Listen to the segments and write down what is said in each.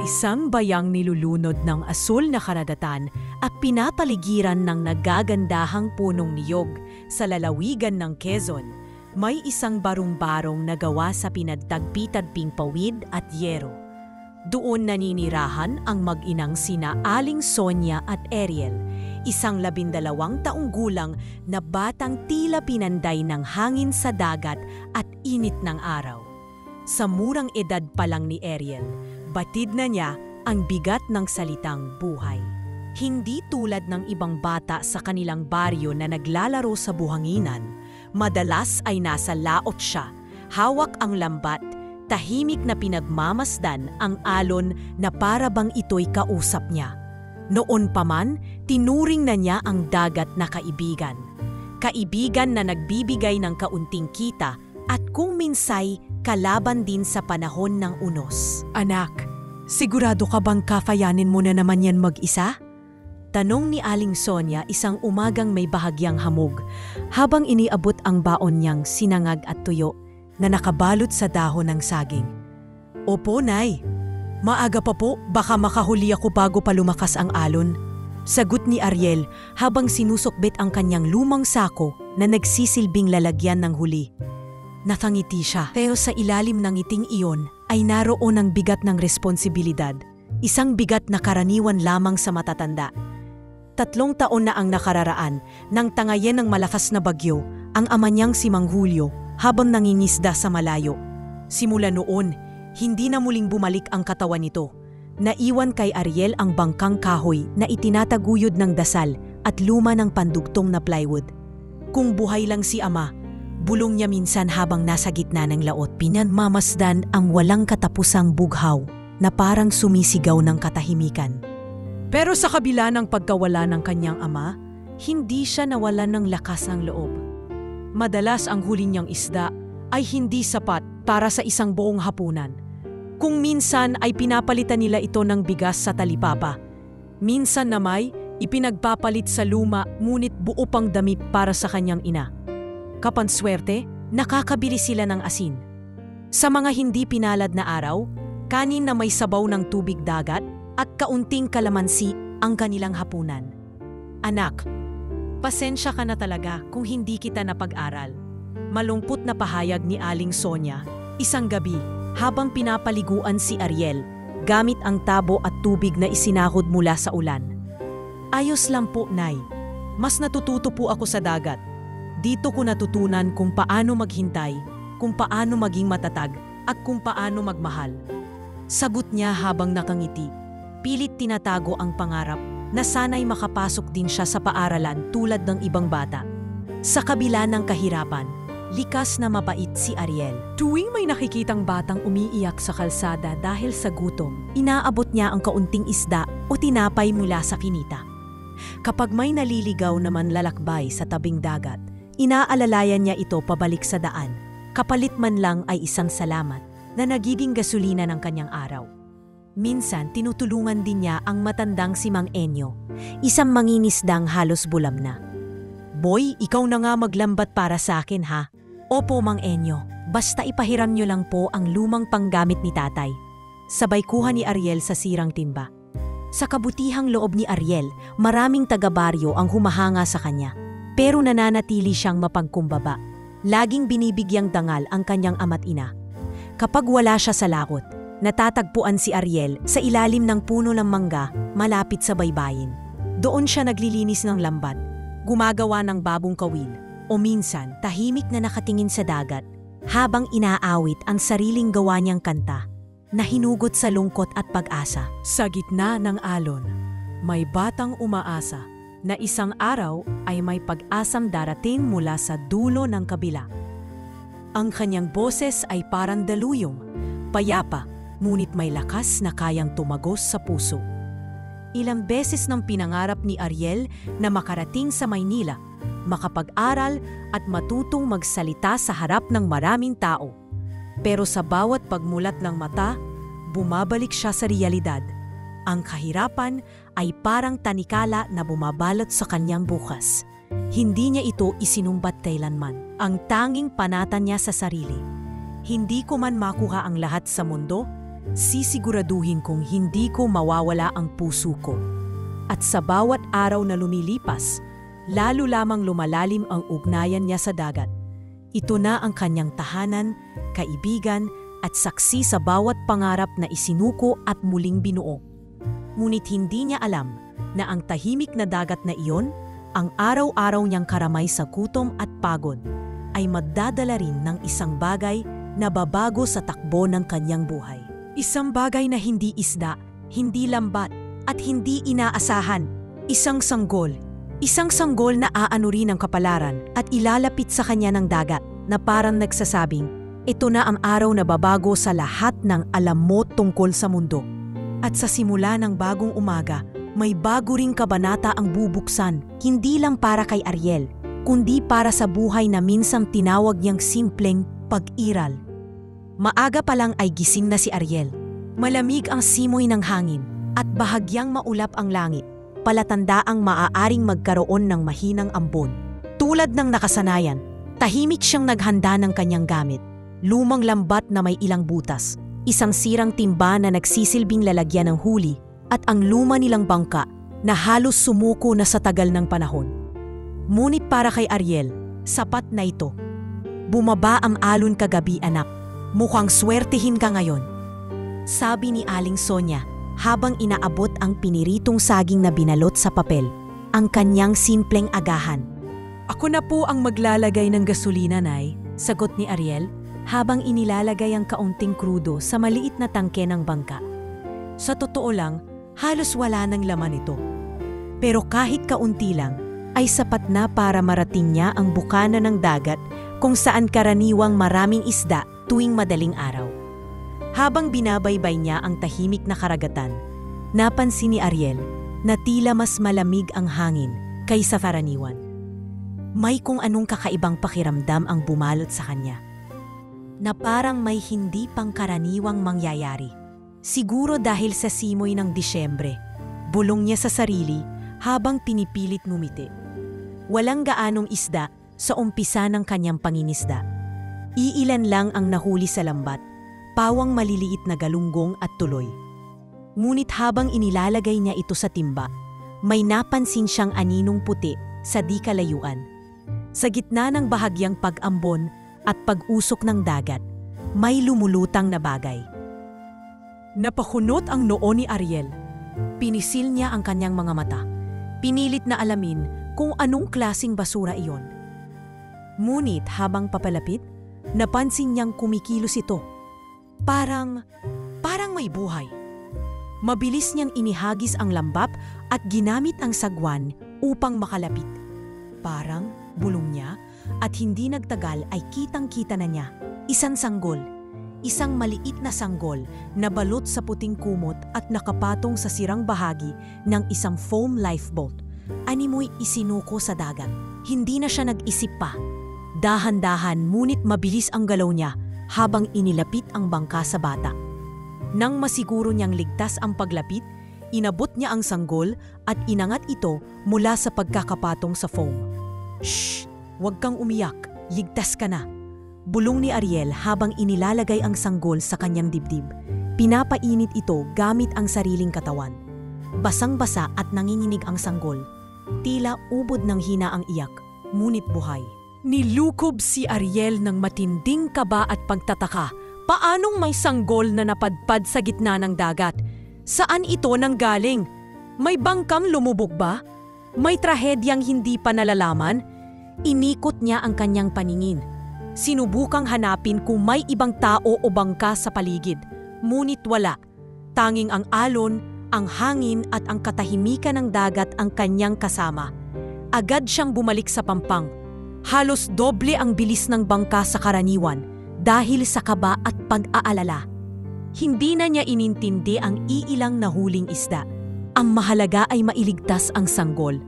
Isang bayang nilulunod ng asul na karadatan at pinapaligiran ng nagagandahang punong niyog sa lalawigan ng Quezon. May isang barong-barong na gawa sa pinagtagpi-tagping pawid at yero. Doon naninirahan ang mag-inang sina Aling Sonia at Ariel, isang 12 taong gulang na batang tila pinanday ng hangin sa dagat at init ng araw. Sa murang edad pa lang ni Ariel, batid na niya ang bigat ng salitang buhay. Hindi tulad ng ibang bata sa kanilang baryo na naglalaro sa buhanginan, madalas ay nasa laot siya, hawak ang lambat, tahimik na pinagmamasdan ang alon na para bang ito'y kausap niya. Noon pa man, tinuring na niya ang dagat na kaibigan. Kaibigan na nagbibigay ng kaunting kita at kung minsay kalaban din sa panahon ng unos. Anak, sigurado ka bang kafayanin mo na naman yan mag-isa? Tanong ni Aling Sonia isang umagang may bahagyang hamog habang iniabot ang baon niyang sinangag at tuyo na nakabalot sa dahon ng saging. Opo, Nay. Maaga pa po, baka makahuli ako bago pa lumakas ang alon. Sagot ni Ariel habang sinusukbit ang kanyang lumang sako na nagsisilbing lalagyan ng huli. Nakangiti siya, pero sa ilalim ng ngiting iyon ay naroon ang bigat ng responsibilidad, isang bigat na karaniwan lamang sa matatanda. 3 taon na ang nakararaan nang tangayin ng malakas na bagyo ang ama niyang si Mang Julio habang nangingisda sa malayo. Simula noon, hindi na muling bumalik ang katawan nito. Naiwan kay Ariel ang bangkang kahoy na itinataguyod ng dasal at luma ng pandugtong na plywood. Kung buhay lang si ama, bulong niya minsan habang nasa gitna ng laot, pinagmamasdan ang walang katapusang bughaw na parang sumisigaw ng katahimikan. Pero sa kabila ng pagkawala ng kanyang ama, hindi siya nawalan ng lakas ang loob. Madalas ang huli niyang isda ay hindi sapat para sa isang buong hapunan. Kung minsan ay pinapalitan nila ito ng bigas sa talipapa. Minsan na may ipinagpapalit sa luma ngunit buo pang damit para sa kanyang ina. Kapanswerte, nakakabili sila ng asin. Sa mga hindi pinalad na araw, kanin na may sabaw ng tubig dagat at kaunting kalamansi ang kanilang hapunan. Anak, pasensya ka na talaga kung hindi kita napag-aral. Malungkot na pahayag ni Aling Sonia, isang gabi habang pinapaliguan si Ariel gamit ang tabo at tubig na isinahod mula sa ulan. Ayos lang po, Nay. Mas natututo po ako sa dagat. Dito ko natutunan kung paano maghintay, kung paano maging matatag, at kung paano magmahal. Sagot niya habang nakangiti. Pilit tinatago ang pangarap na sana'y makapasok din siya sa paaralan tulad ng ibang bata. Sa kabila ng kahirapan, likas na mabait si Ariel. Tuwing may nakikitang batang umiiyak sa kalsada dahil sa gutom, inaabot niya ang kaunting isda o tinapay mula sa kinita. Kapag may naliligaw naman lalakbay sa tabing dagat, inaalalayan niya ito pabalik sa daan. Kapalit man lang ay isang salamat na nagiging gasolina ng kanyang araw. Minsan, tinutulungan din niya ang matandang si Mang Enyo, isang mangingisdang halos bulam na. Boy, ikaw na nga maglambat para sa akin ha? Opo, Mang Enyo, basta ipahiram niyo lang po ang lumang panggamit ni tatay. Sabay kuha ni Ariel sa sirang timba. Sa kabutihang loob ni Ariel, maraming taga-baryo ang humahanga sa kanya. Pero nananatili siyang mapagkumbaba. Laging binibigyang dangal ang kanyang ama't ina. Kapag wala siya sa laot, natatagpuan si Ariel sa ilalim ng puno ng mangga malapit sa baybayin. Doon siya naglilinis ng lambat, gumagawa ng babong kawil, o minsan tahimik na nakatingin sa dagat habang inaawit ang sariling gawa niyang kanta na hinugot sa lungkot at pag-asa. Sa gitna ng alon, may batang umaasa na isang araw ay may pag-asang darating mula sa dulo ng kabila. Ang kanyang boses ay parang daluyong, payapa, ngunit may lakas na kayang tumagos sa puso. Ilang beses nang pinangarap ni Ariel na makarating sa Maynila, makapag-aral at matutong magsalita sa harap ng maraming tao. Pero sa bawat pagmulat ng mata, bumabalik siya sa realidad. Ang kahirapan ay parang tanikala na bumabalot sa kanyang bukas. Hindi niya ito isinumbat kailanman. Ang tanging panatan niya sa sarili. Hindi ko man makuha ang lahat sa mundo, sisiguraduhin kong hindi ko mawawala ang puso ko. At sa bawat araw na lumilipas, lalo lamang lumalalim ang ugnayan niya sa dagat. Ito na ang kanyang tahanan, kaibigan at saksi sa bawat pangarap na isinuko at muling binuo. Ngunit hindi niya alam na ang tahimik na dagat na iyon, ang araw-araw niyang karamay sa gutom at pagod, ay magdadala rin ng isang bagay na babago sa takbo ng kanyang buhay. Isang bagay na hindi isda, hindi lambat, at hindi inaasahan. Isang sanggol. Isang sanggol na aanurin ng kapalaran at ilalapit sa kanya ng dagat na parang nagsasabing, ito na ang araw na babago sa lahat ng alam mo tungkol sa mundo. At sa simula ng bagong umaga, may bago ring kabanata ang bubuksan, hindi lang para kay Ariel, kundi para sa buhay na minsang tinawag niyang simpleng pag-iral. Maaga pa lang ay gising na si Ariel. Malamig ang simoy ng hangin at bahagyang maulap ang langit, palatandaang maaaring magkaroon ng mahinang ambon. Tulad ng nakasanayan, tahimik siyang naghanda ng kanyang gamit. Lumang lambat na may ilang butas, isang sirang timba na nagsisilbing lalagyan ng huli, at ang luma nilang bangka na halos sumuko na sa tagal ng panahon. Ngunit para kay Ariel, sapat na ito. Bumaba ang alon kagabi, anak. Mukhang swertihin ka ngayon. Sabi ni Aling Sonia habang inaabot ang piniritong saging na binalot sa papel, ang kanyang simpleng agahan. Ako na po ang maglalagay ng gasolina, Nay, sagot ni Ariel habang inilalagay ang kaunting krudo sa maliit na tangke ng bangka. Sa totoo lang, halos wala ng laman ito. Pero kahit kaunti lang, ay sapat na para marating niya ang bukana ng dagat kung saan karaniwang maraming isda tuwing madaling araw. Habang binabaybay niya ang tahimik na karagatan, napansin ni Ariel na tila mas malamig ang hangin kaysa karaniwan. May kung anong kakaibang pakiramdam ang bumalot sa kanya, na parang may hindi pangkaraniwang mangyayari. Siguro dahil sa simoy ng Disyembre, bulong niya sa sarili habang pinipilit ngumiti. Walang gaanong isda sa umpisa ng kanyang pangingisda. Iilan lang ang nahuli sa lambat, pawang maliliit na galunggong at tuloy. Ngunit habang inilalagay niya ito sa timba, may napansin siyang aninong puti sa di kalayuan. Sa gitna ng bahagyang pag-ambon at pag-usok ng dagat, may lumulutang na bagay. Napakunot ang noo ni Ariel. Pinisil niya ang kanyang mga mata. Pinilit na alamin kung anong klasing basura iyon. Ngunit habang papalapit, napansin niyang kumikilos ito. Parang may buhay. Mabilis niyang inihagis ang lambap at ginamit ang sagwan upang makalapit. Parang, bulong niya, at hindi nagtagal ay kitang-kita na niya, isang sanggol. Isang maliit na sanggol na balot sa puting kumot at nakapatong sa sirang bahagi ng isang foam lifeboat. Animoy isinuko sa dagat. Hindi na siya nag-isip pa. Dahan-dahan ngunit mabilis ang galaw niya habang inilapit ang bangka sa bata. Nang masiguro niyang ligtas ang paglapit, inabot niya ang sanggol at inangat ito mula sa pagkakapatong sa foam. Shh! Huwag kang umiyak. Ligtas ka na. Bulong ni Ariel habang inilalagay ang sanggol sa kanyang dibdib. Pinapainit ito gamit ang sariling katawan. Basang-basa at nanginginig ang sanggol. Tila ubod ng hina ang iyak, ngunit buhay. Nilukob si Ariel ng matinding kaba at pagtataka. Paanong may sanggol na napadpad sa gitna ng dagat? Saan ito nanggaling? May bangkang lumubog ba? May trahedyang hindi pa nalalaman? Inikot niya ang kanyang paningin. Sinubukang hanapin kung may ibang tao o bangka sa paligid. Ngunit wala. Tanging ang alon, ang hangin at ang katahimikan ng dagat ang kanyang kasama. Agad siyang bumalik sa pampang. Halos doble ang bilis ng bangka sa karaniwan dahil sa kaba at pag-aalala. Hindi na niya inintindi ang iilang nahuling isda. Ang mahalaga ay mailigtas ang sanggol.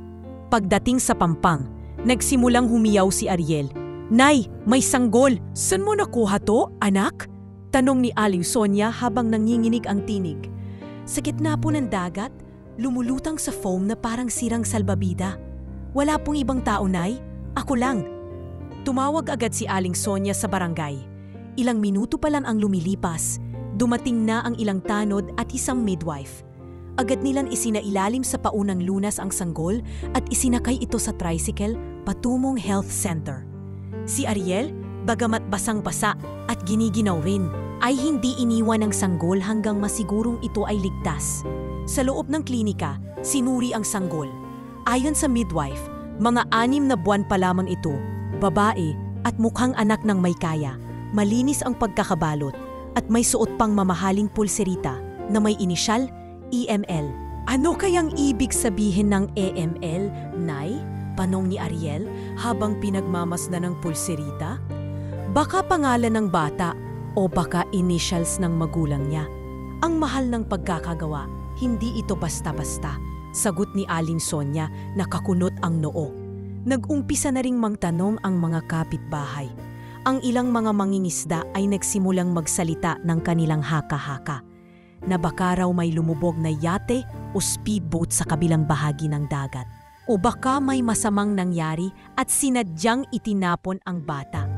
Pagdating sa pampang, nagsimulang humiyaw si Ariel. Nay, may sanggol! Saan mo nakuha to, anak? Tanong ni Aling Sonia habang nanginginig ang tinig. Sa gitna po ng dagat, lumulutang sa foam na parang sirang salbabida. Wala pong ibang tao, Nay. Ako lang. Tumawag agad si Aling Sonia sa barangay. Ilang minuto pa lang ang lumilipas, Dumating na ang ilang tanod at isang midwife. Agad nilang isinailalim sa paunang lunas ang sanggol at isinakay ito sa tricycle patungong health center. Si Ariel, bagamat basang-basa at giniginaw rin, ay hindi iniwan ng sanggol hanggang masigurong ito ay ligtas. Sa loob ng klinika, sinuri ang sanggol. Ayon sa midwife, mga 6 na buwan pa lamang ito, babae at mukhang anak ng may kaya. Malinis ang pagkakabalot at may suot pang mamahaling pulserita na may inisyal EML. Ano kayang ibig sabihin ng EML, Nay? Tanong ni Ariel habang pinagmamasdan ng pulserita. Baka pangalan ng bata o baka initials ng magulang niya. Ang mahal ng pagkakagawa, hindi ito basta-basta. Sagot ni Aling Sonia na kakunot ang noo. Nag-umpisa na ring mangtanong ang mga kapitbahay. Ang ilang mga mangingisda ay nagsimulang magsalita ng kanilang haka-haka na baka raw may lumubog na yate o speedboat sa kabilang bahagi ng dagat. O baka may masamang nangyari at sinadyang itinapon ang bata.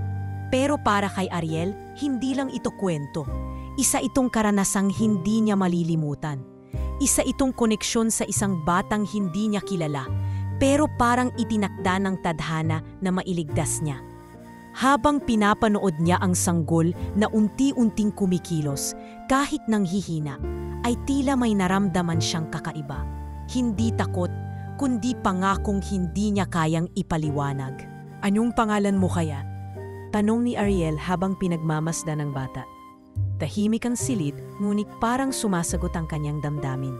Pero para kay Ariel, hindi lang ito kwento. Isa itong karanasang hindi niya malilimutan. Isa itong koneksyon sa isang batang hindi niya kilala, pero parang itinakda ng tadhana na mailigtas niya. Habang pinapanood niya ang sanggol na unti-unting kumikilos, kahit nang hihina, ay tila may naramdaman siyang kakaiba. Hindi takot, kundi pangakong hindi niya kayang ipaliwanag. Anong pangalan mo kaya? Tanong ni Ariel habang pinagmamasdan ng bata. Tahimik ang silid, ngunit parang sumasagot ang kanyang damdamin.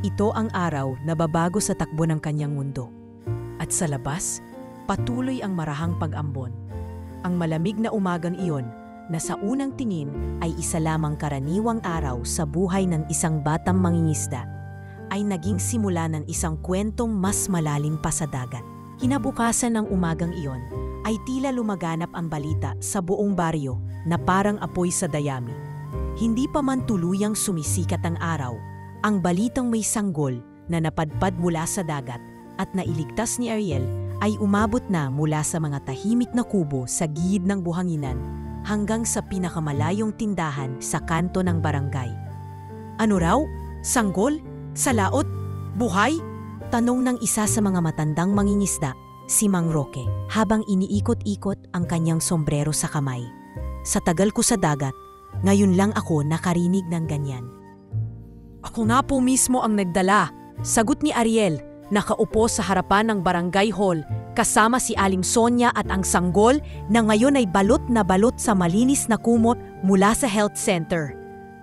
Ito ang araw na babago sa takbo ng kanyang mundo. At sa labas, patuloy ang marahang pag-ambon. Ang malamig na umagang iyon na sa unang tingin ay isa lamang karaniwang araw sa buhay ng isang batang mangingisda ay naging simula ng isang kwentong mas malalim pa sa dagat. Kinabukasan ng umagang iyon ay tila lumaganap ang balita sa buong baryo na parang apoy sa dayami. Hindi pa man tuluyang sumisikat ang araw, ang balitang may sanggol na napadpad mula sa dagat at nailigtas ni Ariel ay umabot na mula sa mga tahimik na kubo sa gilid ng buhanginan hanggang sa pinakamalayong tindahan sa kanto ng barangay. Ano raw? Sanggol? Sa laot? Buhay? Tanong ng isa sa mga matandang mangingisda, si Mang Roque, habang iniikot-ikot ang kanyang sombrero sa kamay. Sa tagal ko sa dagat, ngayon lang ako nakarinig ng ganyan. Ako nga po mismo ang nagdala, sagot ni Ariel, nakaupo sa harapan ng barangay hall kasama si Aling Sonia at ang sanggol na ngayon ay balot na balot sa malinis na kumot mula sa health center.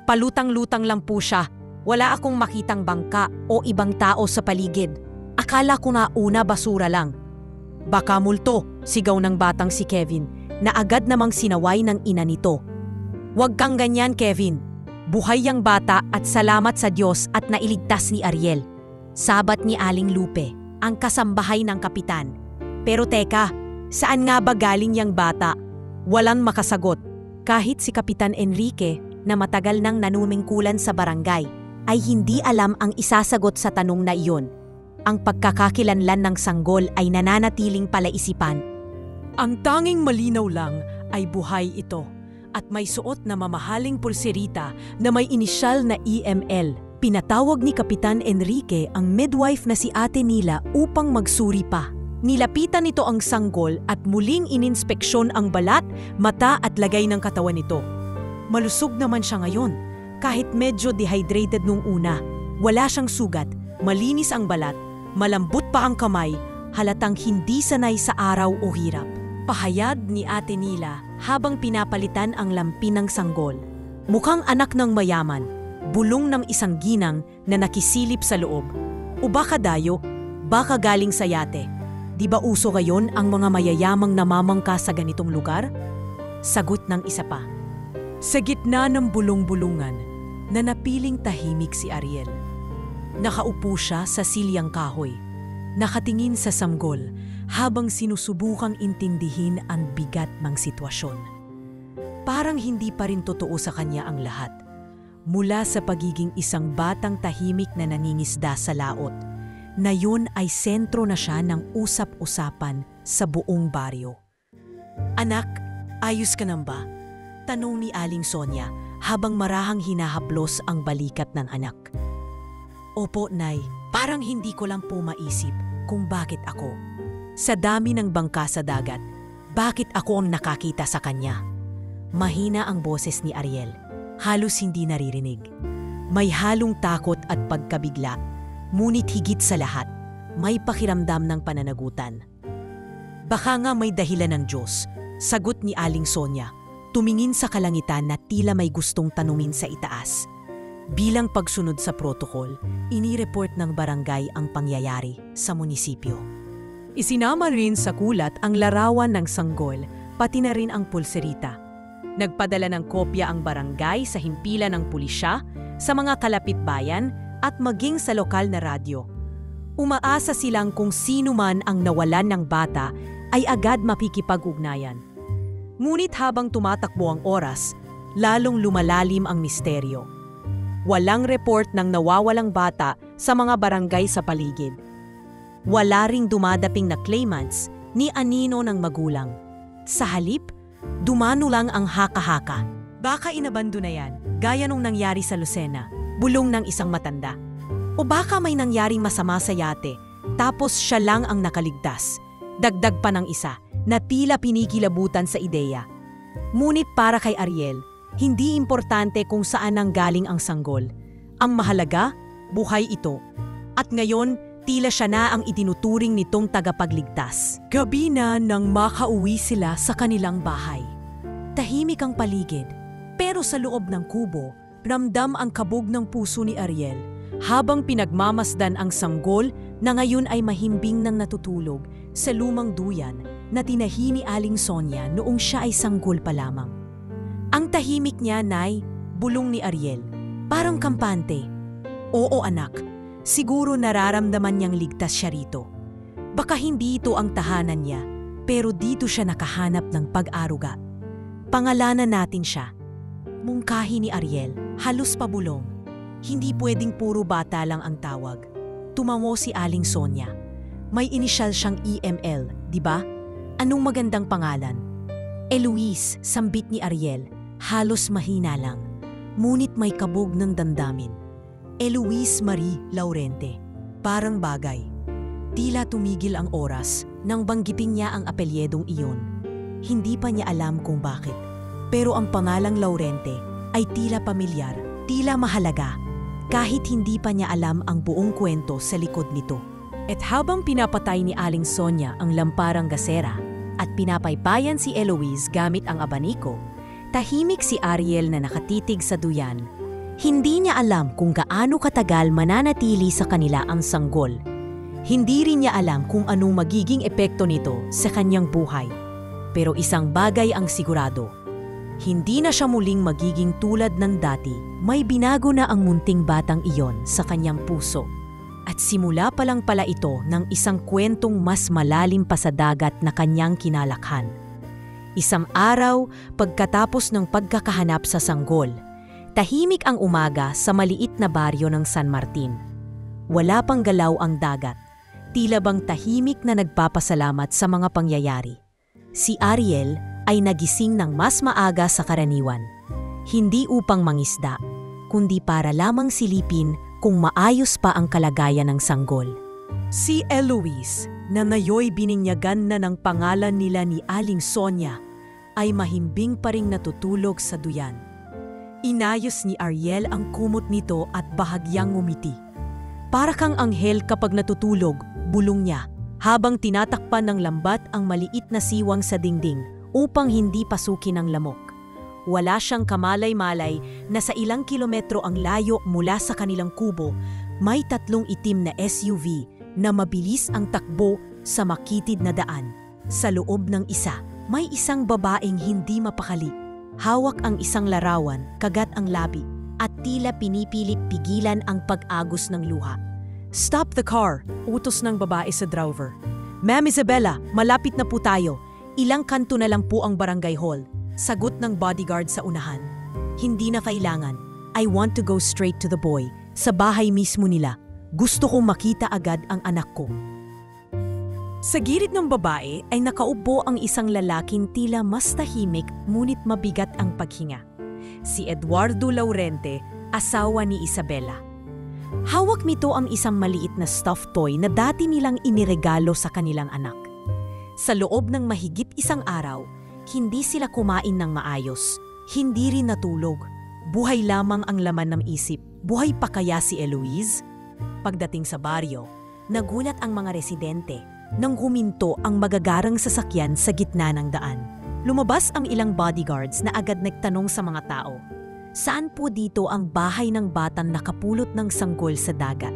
Palutang-lutang lang po siya. Wala akong makitang bangka o ibang tao sa paligid. Akala ko na una basura lang. Baka multo, sigaw ng batang si Kevin na agad namang sinaway ng ina nito. Huwag kang ganyan, Kevin. Buhay yang bata at salamat sa Diyos at nailigtas ni Ariel. Sabat ni Aling Lupe, ang kasambahay ng kapitan. Pero teka, saan nga ba galing yang bata? Walang makasagot. Kahit si Kapitan Enrique, na matagal nang nanumingkulan sa barangay, ay hindi alam ang isasagot sa tanong na iyon. Ang pagkakakilanlan ng sanggol ay nananatiling palaisipan. Ang tanging malinaw lang ay buhay ito at may suot na mamahaling pulserita na may inisyal na EML. Pinatawag ni Kapitan Enrique ang midwife na si Ate Nila upang magsuri pa. Nilapitan nito ang sanggol at muling ininspeksyon ang balat, mata at lagay ng katawan nito. Malusog naman siya ngayon, kahit medyo dehydrated nung una. Wala siyang sugat, malinis ang balat, malambot pa ang kamay, halatang hindi sanay sa araw o hirap. Pahayag ni Ate Nila habang pinapalitan ang lampi ng sanggol. Mukhang anak ng mayaman, bulong ng isang ginang na nakisilip sa loob. O baka dayo, baka galing sa yate. Di ba uso ngayon ang mga mayayamang namamangka sa ganitong lugar? Sagot ng isa pa. Sa gitna ng bulong-bulungan, nanapiling tahimik si Ariel. Nakaupo siya sa silyang kahoy, nakatingin sa sanggol habang sinusubukang intindihin ang bigat ng sitwasyon. Parang hindi pa rin totoo sa kanya ang lahat. Mula sa pagiging isang batang tahimik na naningisda sa laot, na yun ay sentro na siya ng usap-usapan sa buong baryo. Anak, ayos ka nang ba? Tanong ni Aling Sonia habang marahang hinahaplos ang balikat ng anak. Opo, Nay, parang hindi ko lang po maisip kung bakit ako. Sa dami ng bangka sa dagat, bakit ako ang nakakita sa kanya? Mahina ang boses ni Ariel, halos hindi naririnig. May halong takot at pagkabigla, ngunit higit sa lahat, may pakiramdam ng pananagutan. Baka nga may dahilan ng Diyos, sagot ni Aling Sonia, tumingin sa kalangitan na tila may gustong tanungin sa itaas. Bilang pagsunod sa protokol, inireport ng barangay ang pangyayari sa munisipyo. Isinama rin sa kulat ang larawan ng sanggol, pati na rin ang pulserita. Nagpadala ng kopya ang barangay sa himpilan ng pulisya, sa mga kalapit bayan at maging sa lokal na radyo. Umaasa silang kung sino man ang nawalan ng bata ay agad mapikipag-ugnayan. Ngunit habang tumatakbo ang oras, lalong lumalalim ang misteryo. Walang report ng nawawalang bata sa mga barangay sa paligid. Wala ring dumadaping na claimants ni anino ng magulang. Sa halip, dumano lang ang haka-haka. Baka inabando na yan, gaya nung nangyari sa Lucena, bulong ng isang matanda. O baka may nangyaring masama sa yate, tapos siya lang ang nakaligtas. Dagdag pa ng isa, na tila pinikilabutan sa ideya. Ngunit para kay Ariel, hindi importante kung saan nanggaling ang sanggol. Ang mahalaga, buhay ito. At ngayon, tila siya na ang itinuturing nitong tagapagligtas. Gabi na nang makauwi sila sa kanilang bahay. Tahimik ang paligid, pero sa loob ng kubo, ramdam ang kabog ng puso ni Ariel habang pinagmamasdan ang sanggol na ngayon ay mahimbing nang natutulog sa lumang duyan na tinahi ni Aling Sonia noong siya ay sanggol pa lamang. Ang tahimik niya, Nay, bulong ni Ariel, parang kampante. Oo anak, siguro nararamdaman niyang ligtas siya rito. Baka hindi ito ang tahanan niya, pero dito siya nakahanap ng pag-aruga. Pangalanan natin siya. Mungkahi ni Ariel, halos pabulong. Hindi pwedeng puro bata lang ang tawag. Tumango si Aling Sonia. May inisyal siyang EML, di ba? Anong magandang pangalan? Eloise, sambit ni Ariel, halos mahina lang. Ngunit may kabog ng damdamin. Eloise Marie Laurente. Parang bagay. Tila tumigil ang oras nang banggitin niya ang apelyedong iyon. Hindi pa niya alam kung bakit. Pero ang pangalang Laurente ay tila pamilyar, tila mahalaga, kahit hindi pa niya alam ang buong kwento sa likod nito. At habang pinapatay ni Aling Sonia ang lamparang gasera at pinapaypayan si Eloise gamit ang abaniko, tahimik si Ariel na nakatitig sa duyan. Hindi niya alam kung gaano katagal mananatili sa kanila ang sanggol. Hindi rin niya alam kung anong magiging epekto nito sa kanyang buhay. Pero isang bagay ang sigurado. Hindi na siya muling magiging tulad ng dati, may binago na ang munting batang iyon sa kanyang puso. At simula pa lang pala ito ng isang kwentong mas malalim pa sa dagat na kanyang kinalakhan. Isang araw, pagkatapos ng pagkakahanap sa sanggol, tahimik ang umaga sa maliit na baryo ng San Martin. Wala pang galaw ang dagat, tila bang tahimik na nagpapasalamat sa mga pangyayari. Si Ariel ay nagising ng mas maaga sa karaniwan. Hindi upang mangisda, kundi para lamang silipin kung maayos pa ang kalagayan ng sanggol. Si Eloise, na ngayoy bininyagan na ng pangalan nila ni Aling Sonia, ay mahimbing pa ring natutulog sa duyan. Inayos ni Ariel ang kumot nito at bahagyang ngumiti. Para kang anghel kapag natutulog, bulong niya, habang tinatakpan ng lambat ang maliit na siwang sa dingding upang hindi pasukin ng lamok. Wala siyang kamalay-malay na sa ilang kilometro ang layo mula sa kanilang kubo, may 3 itim na SUV na mabilis ang takbo sa makitid na daan. Sa loob ng isa, may isang babaeng hindi mapakali. Hawak ang isang larawan, kagat ang labi, at tila pinipilit pigilan ang pag-agos ng luha. "Stop the car," utos ng babae sa driver. "Ma'am Isabella, malapit na po tayo. Ilang kanto na lang po ang barangay hall," sagot ng bodyguard sa unahan. "Hindi na kailangan. I want to go straight to the boy. Sa bahay mismo nila. Gusto kong makita agad ang anak ko." Sa gilid ng babae ay nakaupo ang isang lalaking tila mas tahimik ngunit mabigat ang paghinga. si Eduardo Laurente, asawa ni Isabela. Hawak nito ang isang maliit na stuffed toy na dati nilang iniregalo sa kanilang anak. Sa loob ng mahigit isang araw, hindi sila kumain ng maayos, hindi rin natulog. Buhay lamang ang laman ng isip. Buhay pa kaya si Eloise? Pagdating sa baryo, nagulat ang mga residente nang huminto ang magagarang sasakyan sa gitna ng daan. Lumabas ang ilang bodyguards na agad nagtanong sa mga tao, saan po dito ang bahay ng batang nakapulot ng sanggol sa dagat?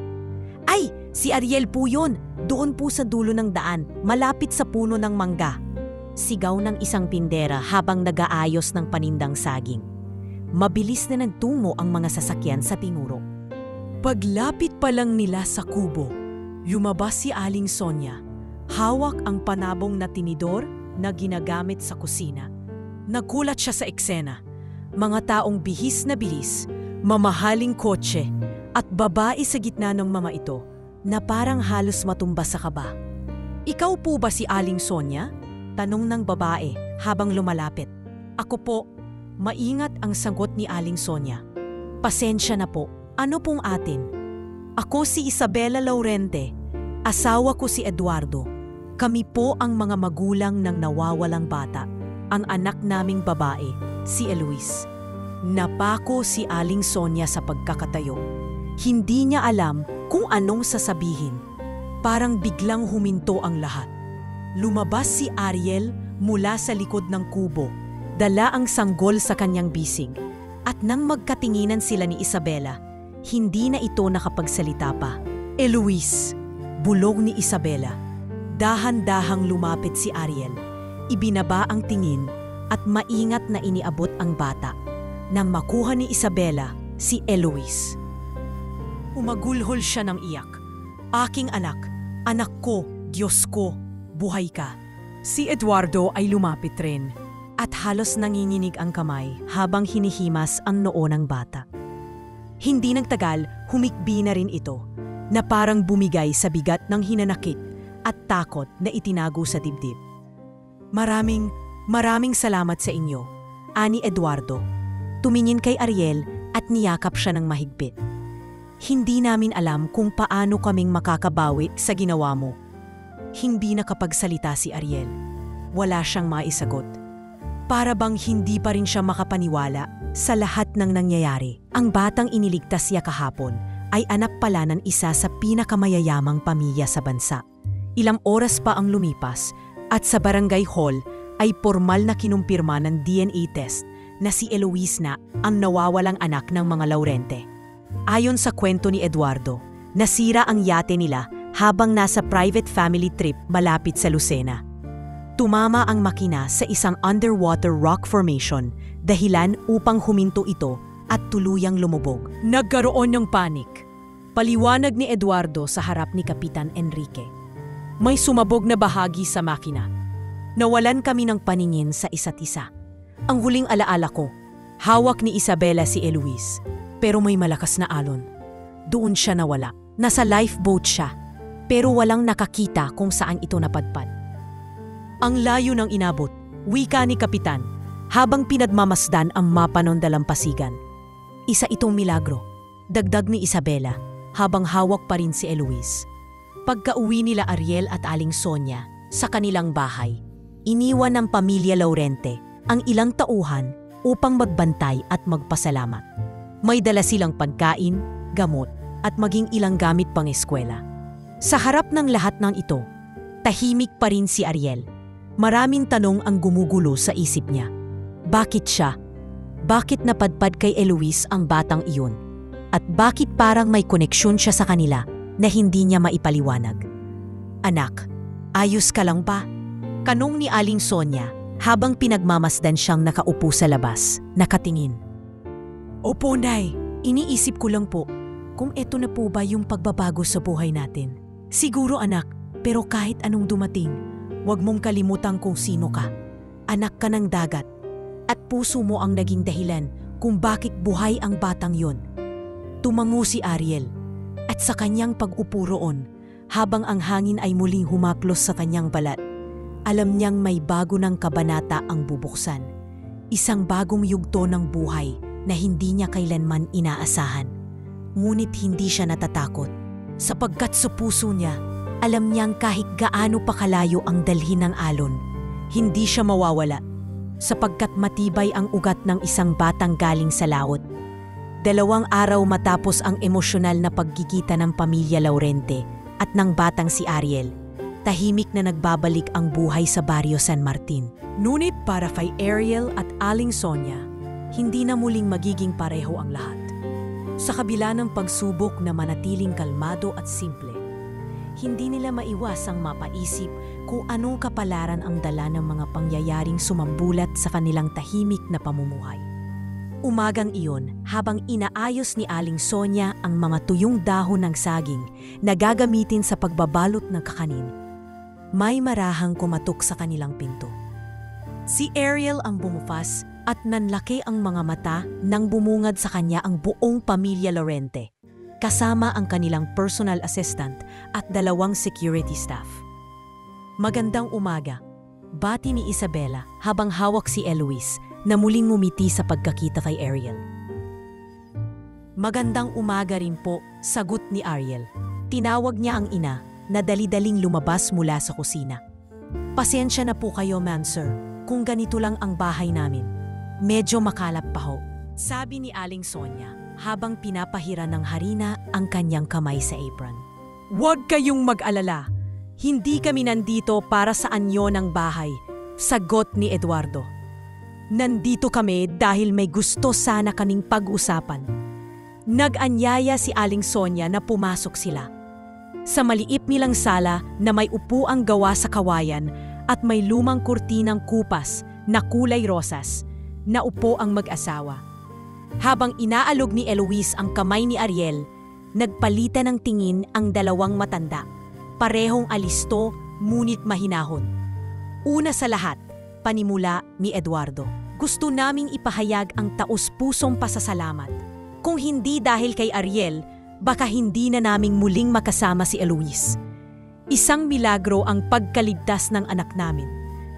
Ay, si Ariel po yun! Doon po sa dulo ng daan, malapit sa puno ng mangga. Sigaw ng isang tindera habang nag-aayos ng panindang saging. Mabilis na nagtungo ang mga sasakyan sa tinuro. Paglapit pa lang nila sa kubo, lumabas si Aling Sonia. Hawak ang panabong na tinidor na ginagamit sa kusina. Nagulat siya sa eksena. Mga taong bihis na bilis, mamahaling kotse, at babae sa gitna ng mga ito na parang halos matumba sa kaba. Ikaw po ba si Aling Sonia? Tanong ng babae habang lumalapit. Ako po. Maingat ang sagot ni Aling Sonia. Pasensya na po. Ano pong atin? Ako si Isabela Laurente. Asawa ko si Eduardo. Kami po ang mga magulang ng nawawalang bata. Ang anak naming babae, si Eloise. Napako si Aling Sonia sa pagkakatayo. Hindi niya alam kung anong sasabihin. Parang biglang huminto ang lahat. Lumabas si Ariel mula sa likod ng kubo. Dala ang sanggol sa kanyang bisig. At nang magkatinginan sila ni Isabela, hindi na ito nakapagsalita pa. Eloise, bulog ni Isabela. Dahan-dahang lumapit si Ariel. Ibinaba ang tingin at maingat na iniabot ang bata. Nang makuha ni Isabela, si Eloise. Umagulhol siya ng iyak. Aking anak, anak ko, Diyos ko, buhay ka. Si Eduardo ay lumapit rin. At halos nanginginig ang kamay habang hinihimas ang noo ng bata. Hindi nagtagal, humikbi na rin ito, na parang bumigay sa bigat ng hinanakit at takot na itinago sa dibdib. Maraming salamat sa inyo, ani Eduardo. Tumingin kay Ariel at niyakap siya ng mahigpit. Hindi namin alam kung paano kaming makakabawi sa ginawa mo. Hindi nakapagsalita si Ariel. Wala siyang maisagot. Para bang hindi pa rin siya makapaniwala sa lahat ng nangyayari. Ang batang iniligtas niya kahapon ay anak pala ng isa sa pinakamayayamang pamilya sa bansa. Ilang oras pa ang lumipas at sa barangay hall ay formal na kinumpirma ng DNA test na si Eloise na ang nawawalang anak ng mga Laurente. Ayon sa kwento ni Eduardo, nasira ang yate nila habang nasa private family trip malapit sa Lucena. Tumama ang makina sa isang underwater rock formation, dahilan upang huminto ito at tuluyang lumubog. Nagkaroon ng panik. Paliwanag ni Eduardo sa harap ni Kapitan Enrique. May sumabog na bahagi sa makina. Nawalan kami ng paningin sa isa't isa. Ang huling alaala ko, hawak ni Isabela si Eloise, pero may malakas na alon. Doon siya nawala. Nasa lifeboat siya, pero walang nakakita kung saan ito napadpad. Ang layo ng inabot, wika ni Kapitan, habang pinagmamasdan ang mapa ng dalampasigan. Isa itong milagro, dagdag ni Isabela, habang hawak pa rin si Eloise. Pagka-uwi nila Ariel at Aling Sonia sa kanilang bahay, iniwan ng pamilya Laurente ang ilang tauhan upang magbantay at magpasalamat. May dala silang pagkain, gamot, at maging ilang gamit pang eskwela. Sa harap ng lahat ng ito, tahimik pa rin si Ariel. Maraming tanong ang gumugulo sa isip niya. Bakit siya? Bakit napadpad kay Eloise ang batang iyon? At bakit parang may koneksyon siya sa kanila na hindi niya maipaliwanag? Anak, ayos ka lang ba? Kanong ni Aling Sonia habang pinagmamasdan siyang nakaupo sa labas, nakatingin. Opo, Nay. Iniisip ko lang po kung eto na po ba yung pagbabago sa buhay natin. Siguro anak, pero kahit anong dumating, huwag mong kalimutan kung sino ka. Anak ka ng dagat. At puso mo ang naging dahilan kung bakit buhay ang batang yon. Tumango si Ariel. At sa kanyang pag-upo roon, habang ang hangin ay muling humaklos sa kanyang balat, alam niyang may bago ng kabanata ang bubuksan. Isang bagong yugto ng buhay na hindi niya kailanman inaasahan. Ngunit hindi siya natatakot. Sapagkat sa puso niya, alam niyang kahit gaano pa kalayo ang dalhin ng alon, hindi siya mawawala. Sapagkat matibay ang ugat ng isang batang galing sa laot. 2 araw matapos ang emosyonal na pagkikita ng pamilya Laurente at ng batang si Ariel, tahimik na nagbabalik ang buhay sa Barrio San Martin. Ngunit para kay Ariel at Aling Sonia, hindi na muling magiging pareho ang lahat. Sa kabila ng pagsubok na manatiling kalmado at simple, hindi nila maiwasang mapaisip kung anong kapalaran ang dala ng mga pangyayaring sumambulat sa kanilang tahimik na pamumuhay. Umagang iyon, habang inaayos ni Aling Sonia ang mga tuyong dahon ng saging na gagamitin sa pagbabalot ng kakanin, may marahang kumatok sa kanilang pinto. Si Ariel ang bumufas at nanlaki ang mga mata nang bumungad sa kanya ang buong pamilya Laurente, kasama ang kanilang personal assistant at 2 security staff. Magandang umaga, bati ni Isabela habang hawak si Eloise na muling ngumiti sa pagkakita kay Ariel. Magandang umaga rin po, sagot ni Ariel. Tinawag niya ang ina na dali-daling lumabas mula sa kusina. Pasensya na po kayo, ma'am sir, kung ganito lang ang bahay namin. Medyo makalap pa ho, sabi ni Aling Sonia habang pinapahiran ng harina ang kanyang kamay sa apron. Huwag kayong mag-alala. Hindi kami nandito para sa anyo ng bahay, sagot ni Eduardo. Nandito kami dahil may gusto sana kaming pag-usapan. Nag-anyaya si Aling Sonia na pumasok sila. Sa maliit nilang sala na may upuang gawa sa kawayan at may lumang kurtinang kupas na kulay rosas, naupo ang mag-asawa. Habang inaalog ni Eloise ang kamay ni Ariel, nagpalitan ng tingin ang 2 matanda. Parehong alisto, ngunit mahinahon. Una sa lahat, panimula ni Eduardo. Gusto naming ipahayag ang taos-pusong pasasalamat. Kung hindi dahil kay Ariel, baka hindi na naming muling makasama si Eloise. Isang milagro ang pagkaligtas ng anak namin,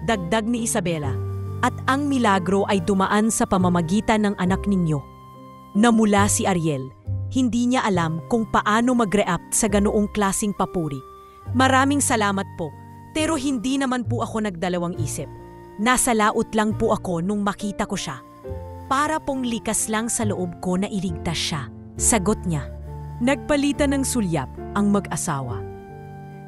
dagdag ni Isabela, at ang milagro ay dumaan sa pamamagitan ng anak ninyo. Namula si Ariel, hindi niya alam kung paano mag-react sa ganoong klasing papuri. Maraming salamat po, pero hindi naman po ako nagdalawang isip. Nasa laot lang po ako nung makita ko siya. Para pong likas lang sa loob ko na iligtas siya, sagot niya. Nagpalitan ng sulyap ang mag-asawa.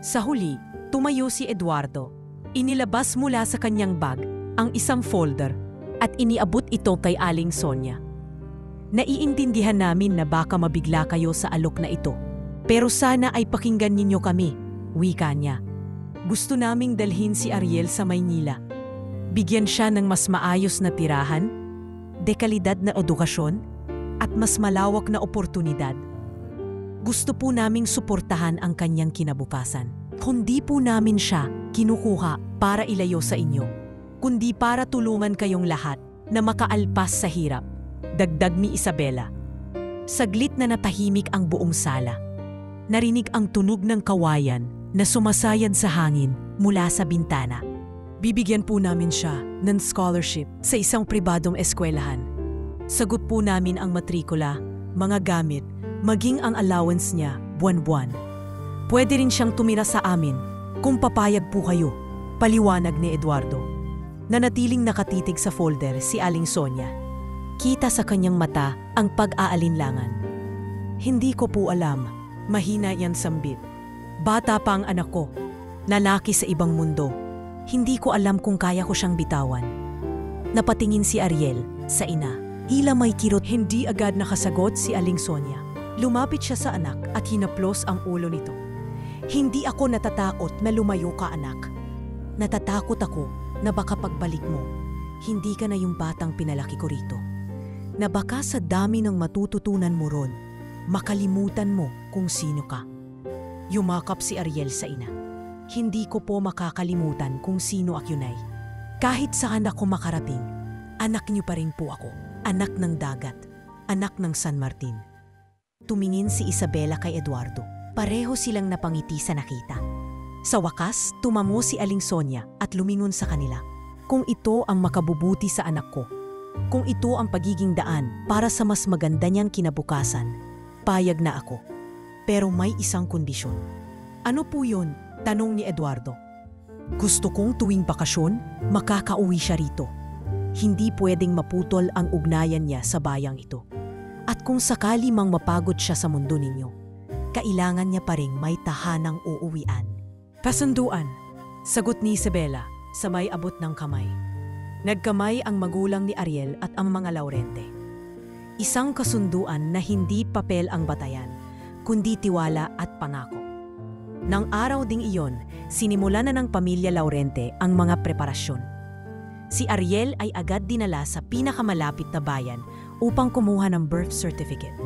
Sa huli, tumayo si Eduardo. Inilabas mula sa kanyang bag ang isang folder at iniabot ito kay Aling Sonia. Naiintindihan namin na baka mabigla kayo sa alok na ito, pero sana ay pakinggan ninyo kami, wika niya. Gusto naming dalhin si Ariel sa Maynila. Bigyan siya ng mas maayos na tirahan, dekalidad na edukasyon, at mas malawak na oportunidad. Gusto po naming suportahan ang kanyang kinabukasan. Kundi po namin siya kinukuha para ilayo sa inyo, kundi para tulungan kayong lahat na makaalpas sa hirap, dagdag ni Isabela. Saglit na natahimik ang buong sala. Narinig ang tunog ng kawayan na sumasayad sa hangin mula sa bintana. Bibigyan po namin siya ng scholarship sa isang pribadong eskwelahan. Sagot po namin ang matrikula, mga gamit, maging ang allowance niya buwan-buwan. Pwede rin siyang tumira sa amin kung papayag po kayo, paliwanag ni Eduardo. Nanatiling nakatitig sa folder si Aling Sonia. Kita sa kanyang mata ang pag-aalinlangan. Hindi ko po alam, mahina yan sambit. Bata pa ang anak ko, lalaki sa ibang mundo. Hindi ko alam kung kaya ko siyang bitawan. Napatingin si Ariel sa ina. Hila may kirot. Hindi agad nakasagot si Aling Sonia. Lumapit siya sa anak at hinaplos ang ulo nito. Hindi ako natatakot na lumayo ka, anak. Natatakot ako na baka pagbalik mo, hindi ka na yung batang pinalaki ko rito. Na baka sa dami ng matututunan mo ron, makalimutan mo kung sino ka. Yumakap si Ariel sa ina. Hindi ko po makakalimutan kung sino ako yunay. Kahit saan ako makarating, anak niyo pa rin po ako. Anak ng dagat, anak ng San Martin. Tumingin si Isabela kay Eduardo. Pareho silang napangiti sa nakita. Sa wakas, tumamo si Aling Sonia at lumingon sa kanila. Kung ito ang makabubuti sa anak ko, Kung ito ang pagiging daan para sa mas maganda niyang kinabukasan, payag na ako. Pero may isang kondisyon. Ano po yun? Tanong ni Eduardo. Gusto kong tuwing bakasyon, makakauwi siya rito. Hindi pwedeng maputol ang ugnayan niya sa bayang ito. At kung sakali mang mapagod siya sa mundo ninyo, kailangan niya pa ring may tahanang uuwian. Kasunduan, sagot ni Isabela sa may abot ng kamay. Nagkamay ang magulang ni Ariel at ang mga Laurente. Isang kasunduan na hindi papel ang batayan, kundi tiwala at pangako. Nang araw ding iyon, sinimulan na ng pamilya Laurente ang mga preparasyon. Si Ariel ay agad dinala sa pinakamalapit na bayan upang kumuha ng birth certificate,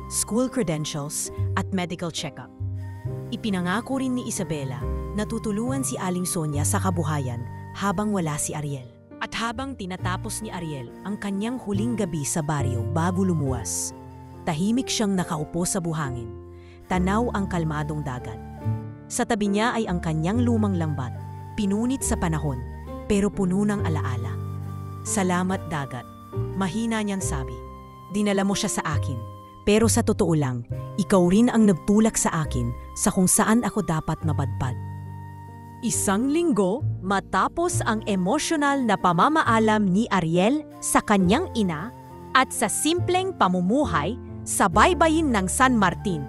school credentials at medical check-up. Ipinangako rin ni Isabela na tutulungan si Aling Sonia sa kabuhayan habang wala si Ariel. At habang tinatapos ni Ariel ang kanyang huling gabi sa baryo bago lumuwas, tahimik siyang nakaupo sa buhangin, tanaw ang kalmadong dagat. Sa tabi niya ay ang kanyang lumang lambat, pinunit sa panahon pero puno ng alaala. Salamat dagat, mahina niyang sabi. Dinala mo siya sa akin, pero sa totoo lang, ikaw rin ang nagtulak sa akin sa kung saan ako dapat mapadpad. Isang linggo matapos ang emosyonal na pamamaalam ni Ariel sa kanyang ina at sa simpleng pamumuhay sa baybayin ng San Martin,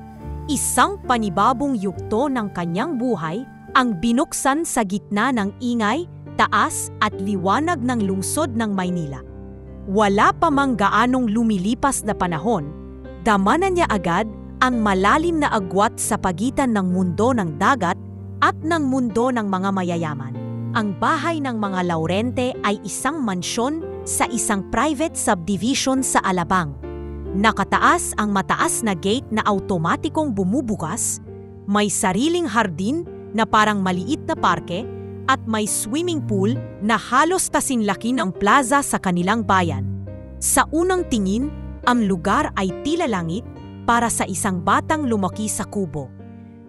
isang panibagong yugto ng kanyang buhay ang binuksan sa gitna ng ingay, taas at liwanag ng lungsod ng Maynila. Wala pa mang gaanong lumilipas na panahon, damanan niya agad ang malalim na agwat sa pagitan ng mundo ng dagat at ng mundo ng mga mayayaman. Ang bahay ng mga Laurente ay isang mansyon sa isang private subdivision sa Alabang. Nakataas ang mataas na gate na automatikong bumubukas, may sariling hardin na parang maliit na parke, at may swimming pool na halos kasinlaki ng plaza sa kanilang bayan. Sa unang tingin, ang lugar ay tila langit para sa isang batang lumaki sa kubo.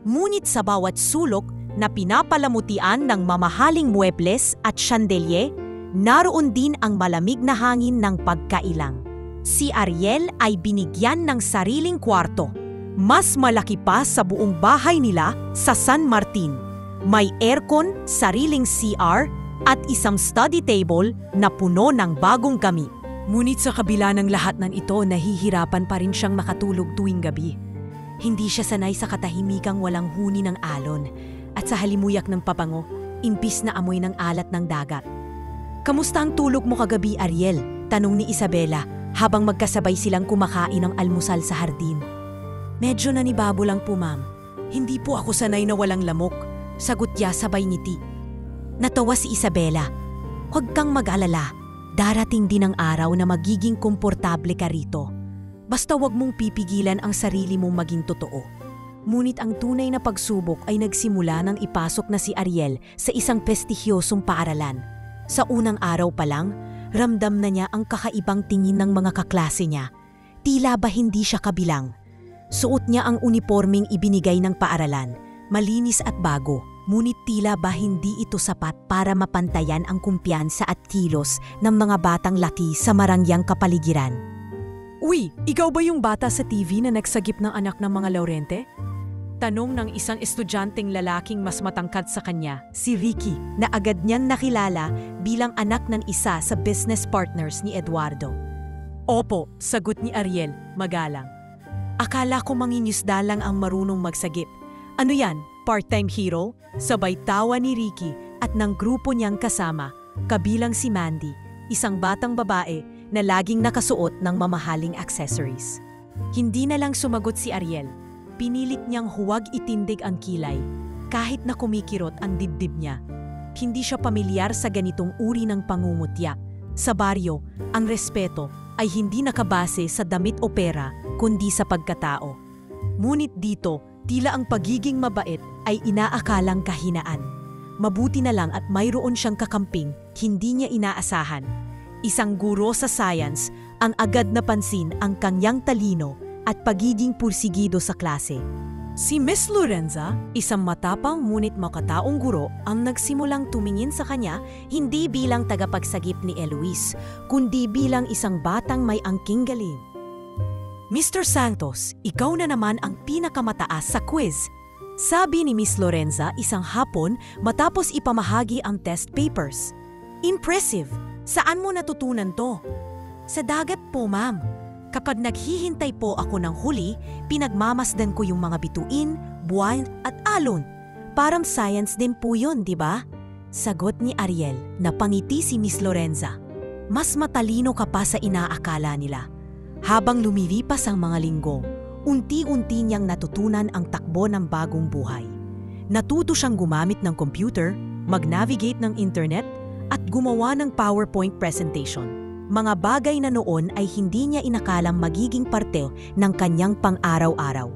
Ngunit sa bawat sulok na pinapalamutian ng mamahaling muebles at chandelier, naroon din ang malamig na hangin ng pagkailang. Si Ariel ay binigyan ng sariling kwarto, mas malaki pa sa buong bahay nila sa San Martin. May aircon, sariling CR, at isang study table na puno ng bagong gamit. Ngunit sa kabila ng lahat ng ito, nahihirapan pa rin siyang makatulog tuwing gabi. Hindi siya sanay sa katahimikang walang huni ng alon at sa halimuyak ng pabango, imbis na amoy ng alat ng dagat. Kamusta ang tulog mo kagabi, Ariel? Tanong ni Isabela habang magkasabay silang kumakain ng almusal sa hardin. Medyo nanibabo lang po, ma'am. Hindi po ako sanay na walang lamok, sagot niya sabay ngiti. Natawa si Isabela. Huwag kang mag-alala. Darating din ang araw na magiging komportable ka rito. Basta huwag mong pipigilan ang sarili mong maging totoo. Ngunit ang tunay na pagsubok ay nagsimula nang ipasok na si Ariel sa isang prestigyosong paaralan. Sa unang araw pa lang, ramdam na niya ang kakaibang tingin ng mga kaklase niya. Tila ba hindi siya kabilang? Suot niya ang uniformeng ibinigay ng paaralan, malinis at bago. Ngunit tila ba hindi ito sapat para mapantayan ang kumpiyansa at kilos ng mga batang laki sa marangyang kapaligiran. Uy, ikaw ba yung bata sa TV na nagsagip ng anak ng mga Laurente? Tanong ng isang estudyanteng lalaking mas matangkad sa kanya, si Ricky, na agad niyang nakilala bilang anak ng isa sa business partners ni Eduardo. Opo, sagot ni Ariel, magalang. Akala ko mangingisda lang ang marunong magsagip. Ano yan, part-time hero? Sabay tawa ni Ricky at ng grupo niyang kasama, kabilang si Mandy, isang batang babae na laging nakasuot ng mamahaling accessories. Hindi na lang sumagot si Ariel. Pinilit niyang huwag itindig ang kilay, kahit na kumikirot ang dibdib niya. Hindi siya pamilyar sa ganitong uri ng pangungutya. Sa baryo, ang respeto ay hindi nakabase sa damit o pera, kundi sa pagkatao. Ngunit dito, tila ang pagiging mabait ay inaakalang kahinaan. Mabuti na lang at mayroon siyang kakamping, hindi niya inaasahan. Isang guro sa science ang agad napansin ang kanyang talino at pagiging pursigido sa klase. Si Miss Lorenza, isang matapang ngunit makataong guro ang nagsimulang tumingin sa kanya hindi bilang tagapagsagip ni Eloise, kundi bilang isang batang may angking galing. Mr. Santos, ikaw na naman ang pinakamataas sa quiz. Sabi ni Miss Lorenza isang hapon matapos ipamahagi ang test papers. Impressive! Saan mo natutunan to? Sa dagat po, ma'am. Kapag naghihintay po ako ng huli, pinagmamasdan ko yung mga bituin, buwan at alon. Parang science din po yun, di ba? Sagot ni Ariel, napangiti si Miss Lorenza. Mas matalino ka pa sa inaakala nila. Habang lumilipas ang mga linggo, unti-unti niyang natutunan ang takbo ng bagong buhay. Natuto siyang gumamit ng computer, mag-navigate ng internet, at gumawa ng PowerPoint presentation. Mga bagay na noon ay hindi niya inakalang magiging parte ng kanyang pang-araw-araw.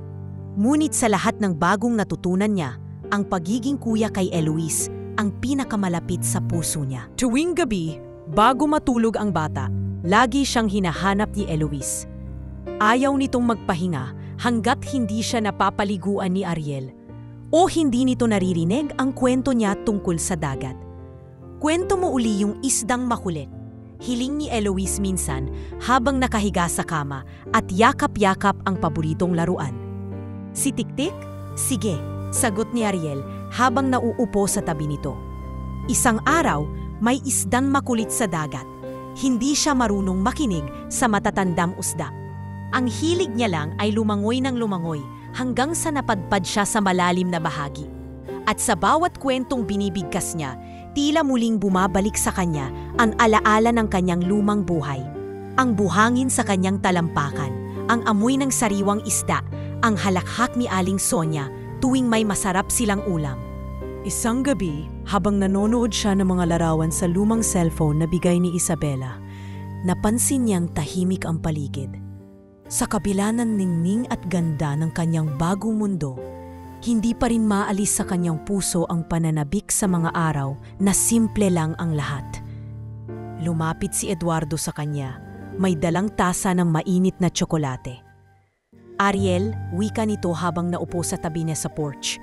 Ngunit sa lahat ng bagong natutunan niya, ang pagiging kuya kay Eloise ang pinakamalapit sa puso niya. Tuwing gabi, bago matulog ang bata, lagi siyang hinahanap ni Eloise. Ayaw nitong magpahinga hanggat hindi siya napapaliguan ni Ariel o hindi nito naririnig ang kwento niya tungkol sa dagat. Kwento mo uli yung isdang makulit. Hiling ni Eloise minsan habang nakahiga sa kama at yakap-yakap ang paboritong laruan. Si Tiktik? Sige, sagot ni Ariel habang nauupo sa tabi nito. Isang araw, may isdang makulit sa dagat. Hindi siya marunong makinig sa matatandang usda. Ang hilig niya lang ay lumangoy ng lumangoy hanggang sa napadpad siya sa malalim na bahagi. At sa bawat kwentong binibigkas niya, tila muling bumabalik sa kanya ang alaala ng kanyang lumang buhay. Ang buhangin sa kanyang talampakan, ang amoy ng sariwang isda, ang halakhak ni Aling Sonia tuwing may masarap silang ulam. Isang gabi, habang nanonood siya ng mga larawan sa lumang cellphone na bigay ni Isabela, napansin niyang tahimik ang paligid. Sa kabila ng ningning at ganda ng kanyang bagong mundo, hindi pa rin maalis sa kanyang puso ang pananabik sa mga araw na simple lang ang lahat. Lumapit si Eduardo sa kanya, may dalang tasa ng mainit na tsokolate. Ariel, wika nito habang naupo sa tabi niya sa porch.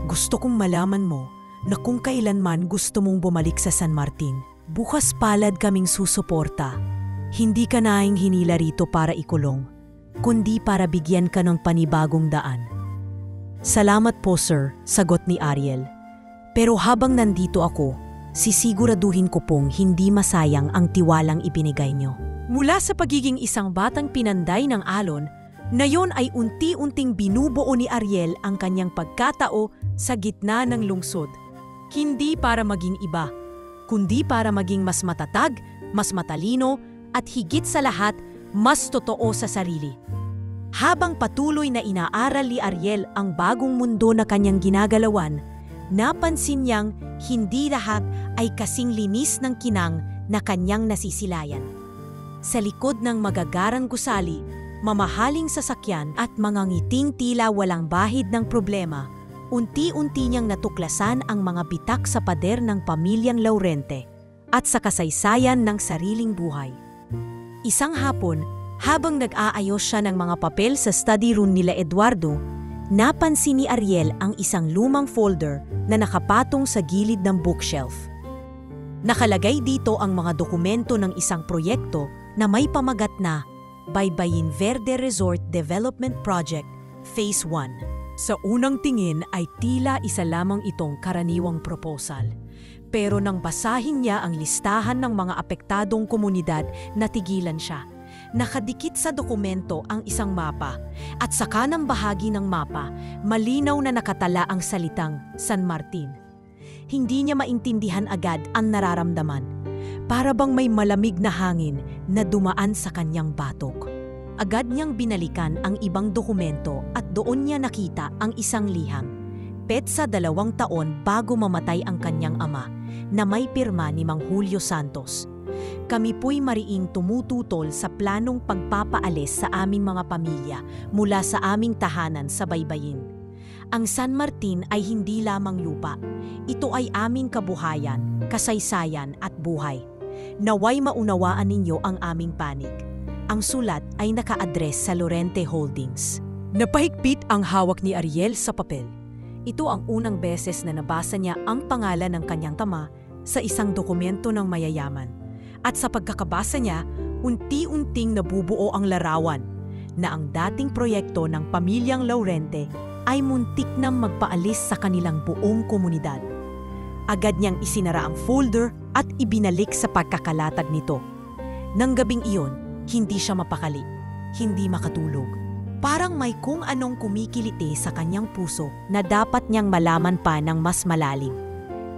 Gusto kong malaman mo na kung kailanman gusto mong bumalik sa San Martin, bukas palad kaming susuporta. Hindi ka naing hinila rito para ikulong, kundi para bigyan ka ng panibagong daan. Salamat po sir, sagot ni Ariel. Pero habang nandito ako, sisiguraduhin ko pong hindi masayang ang tiwalang ibinigay nyo. Mula sa pagiging isang batang pinanday ng alon, na yon ay unti-unting binubuo ni Ariel ang kanyang pagkatao sa gitna ng lungsod. Hindi para maging iba, kundi para maging mas matatag, mas matalino, at higit sa lahat, mas totoo sa sarili. Habang patuloy na inaaral ni Ariel ang bagong mundo na kanyang ginagalawan, napansin niyang hindi lahat ay kasing linis ng kinang na kanyang nasisilayan. Sa likod ng magagarang gusali, mamahaling sasakyan at mga ngiting tila walang bahid ng problema, unti-unti niyang natuklasan ang mga bitak sa pader ng pamilyang Laurente at sa kasaysayan ng sariling buhay. Isang hapon, habang nag-aayos siya ng mga papel sa study room nila Eduardo, napansin ni Ariel ang isang lumang folder na nakapatong sa gilid ng bookshelf. Nakalagay dito ang mga dokumento ng isang proyekto na may pamagat na Baybayin Verde Resort Development Project Phase 1. Sa unang tingin ay tila isa lamang itong karaniwang proposal. Pero nang basahin niya ang listahan ng mga apektadong komunidad, natigilan siya. Nakadikit sa dokumento ang isang mapa at sa kanang bahagi ng mapa, malinaw na nakatala ang salitang San Martin. Hindi niya maintindihan agad ang nararamdaman. Para bang may malamig na hangin na dumaan sa kanyang batok. Agad niyang binalikan ang ibang dokumento at doon niya nakita ang isang liham. Petsa 2 taon bago mamatay ang kanyang ama na may pirma ni Mang Julio Santos. Kami po'y mariing tumututol sa planong pagpapaalis sa aming mga pamilya mula sa aming tahanan sa Baybayin. Ang San Martin ay hindi lamang lupa. Ito ay aming kabuhayan, kasaysayan at buhay. Naway maunawaan ninyo ang aming panig. Ang sulat ay naka-address sa Laurente Holdings. Napahigpit ang hawak ni Ariel sa papel. Ito ang unang beses na nabasa niya ang pangalan ng kanyang ama sa isang dokumento ng mayayaman. At sa pagkakabasa niya, unti-unting nabubuo ang larawan na ang dating proyekto ng pamilyang Laurente ay muntik nang magpaalis sa kanilang buong komunidad. Agad niyang isinara ang folder at ibinalik sa pagkakalatag nito. Nang gabing iyon, hindi siya mapakali, hindi makatulog. Parang may kung anong kumikiliti sa kanyang puso na dapat niyang malaman pa ng mas malalim.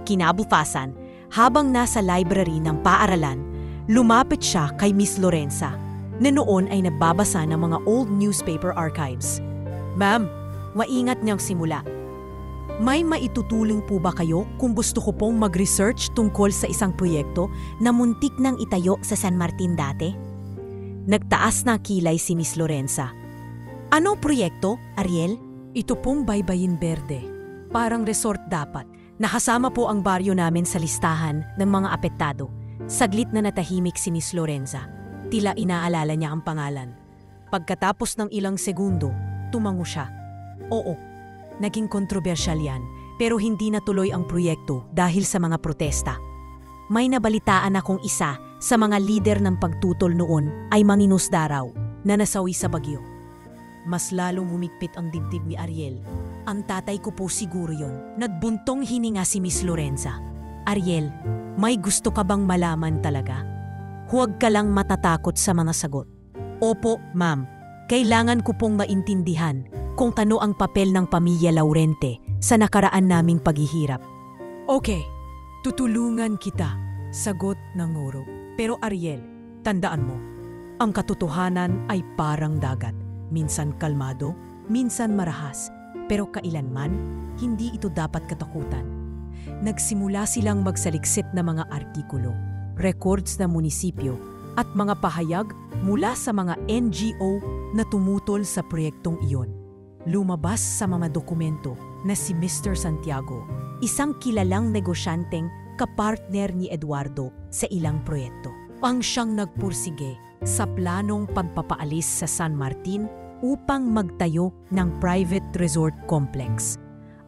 Kinabukasan, habang nasa library ng paaralan, lumapit siya kay Miss Lorenza, na noon ay nagbabasa ng mga old newspaper archives. "Ma'am, maingat niyang simula. May maitutulong po ba kayo kung gusto ko pong mag-research tungkol sa isang proyekto na muntik nang itayo sa San Martin dati?" Nagtaas na kilay si Miss Lorenza. "Ano proyekto, Ariel?" "Ito pong Baybayin Verde. Parang resort dapat. Nakasama po ang baryo namin sa listahan ng mga apektado." Saglit na natahimik si Miss Lorenza. Tila inaalala niya ang pangalan. Pagkatapos ng ilang segundo, tumango siya. "Oo, naging kontrobersyal yan, pero hindi natuloy ang proyekto dahil sa mga protesta. May nabalitaan akong isa sa mga lider ng pagtutol noon ay manginusda raw na nasawi sa bagyo." Mas lalong humigpit ang dibdib ni Ariel. "Ang tatay ko po siguro yon." Nagbuntong hininga si Miss Lorenza. "Ariel, may gusto ka bang malaman talaga? Huwag ka lang matatakot sa mga sagot." "Opo, ma'am. Kailangan ko pong maintindihan kung ano ang papel ng pamilya Laurente sa nakaraan naming paghihirap." "Okay, tutulungan kita," sagot ng nguro. "Pero Ariel, tandaan mo, ang katotohanan ay parang dagat. Minsan kalmado, minsan marahas, pero kailanman hindi ito dapat katakutan." Nagsimula silang magsaliksik na mga artikulo, records ng munisipyo at mga pahayag mula sa mga NGO na tumutol sa proyektong iyon. Lumabas sa mga dokumento na si Mr. Santiago, isang kilalang negosyanteng kapartner ni Eduardo sa ilang proyekto, ang siyang nagpursige sa planong pagpapaalis sa San Martin upang magtayo ng private resort complex.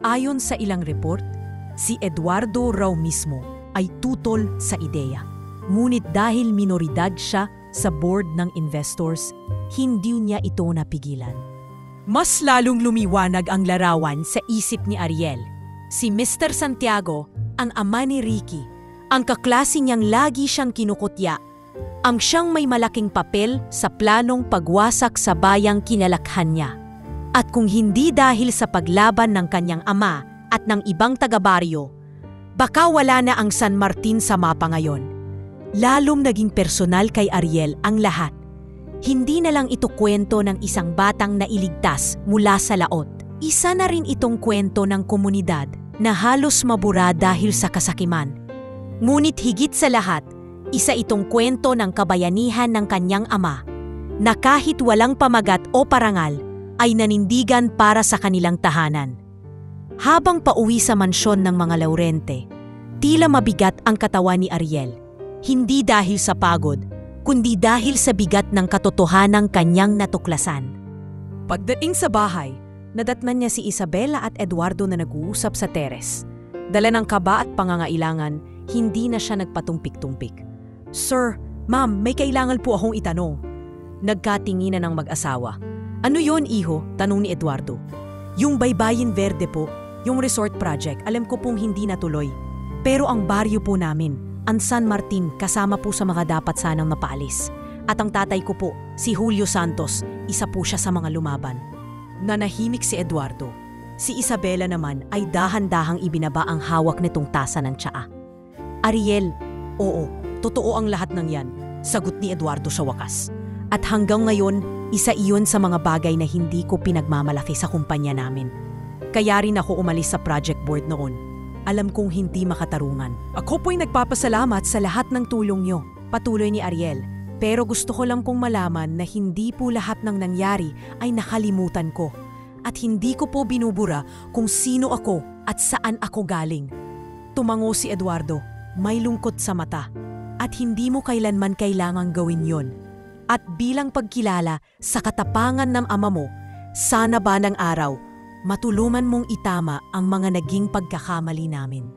Ayon sa ilang report, si Eduardo raw mismo ay tutol sa ideya. Ngunit dahil minoridad siya sa board ng investors, hindi niya ito napigilan. Mas lalong lumiwanag ang larawan sa isip ni Ariel. Si Mr. Santiago, ang ama ni Ricky, ang kaklase niyang lagi siyang kinukutya, ang siyang may malaking papel sa planong pagwasak sa bayang kinalakhan niya. At kung hindi dahil sa paglaban ng kanyang ama at ng ibang taga-baryo, baka wala na ang San Martin sa mapa ngayon. Lalong naging personal kay Ariel ang lahat. Hindi na lang ito kwento ng isang batang nailigtas mula sa laot. Isa na rin itong kwento ng komunidad na halos mabura dahil sa kasakiman. Ngunit higit sa lahat, isa itong kwento ng kabayanihan ng kanyang ama na kahit walang pamagat o parangal ay nanindigan para sa kanilang tahanan. Habang pauwi sa mansyon ng mga Laurente, tila mabigat ang katawan ni Ariel. Hindi dahil sa pagod, kundi dahil sa bigat ng katotohanang kanyang natuklasan. Pagdating sa bahay, nadatnan niya si Isabela at Eduardo na nag-uusap sa teres. Dala ng kaba at pangangailangan, hindi na siya nagpatumpik-tumpik. "Sir, ma'am, may kailangan po akong itanong." Nagkatinginan ng mag-asawa. "Ano yon, iho?" tanong ni Eduardo. "Yung Baybayin Verde po, yung resort project, alam ko pong hindi natuloy. Pero ang baryo po namin, ang San Martin, kasama po sa mga dapat sanang mapaalis. At ang tatay ko po, si Julio Santos, isa po siya sa mga lumaban." Nanahimik si Eduardo. Si Isabela naman ay dahan-dahang ibinaba ang hawak nitong tasa ng tsaa. "Ariel, oo, totoo ang lahat ng yan," sagot ni Eduardo sa wakas. "At hanggang ngayon, isa iyon sa mga bagay na hindi ko pinagmamalaki sa kumpanya namin. Kaya rin ako umalis sa project board noon. Alam kong hindi makatarungan. Ako po'y nagpapasalamat sa lahat ng tulong niyo," patuloy ni Ariel. "Pero gusto ko lang pong malaman na hindi po lahat ng nangyari ay nakalimutan ko. At hindi ko po binubura kung sino ako at saan ako galing." Tumango si Eduardo, may lungkot sa mata. "At hindi mo kailanman kailangang gawin yon. At bilang pagkilala sa katapangan ng ama mo, Sana ba ng araw, matulungan mong itama ang mga naging pagkakamali namin.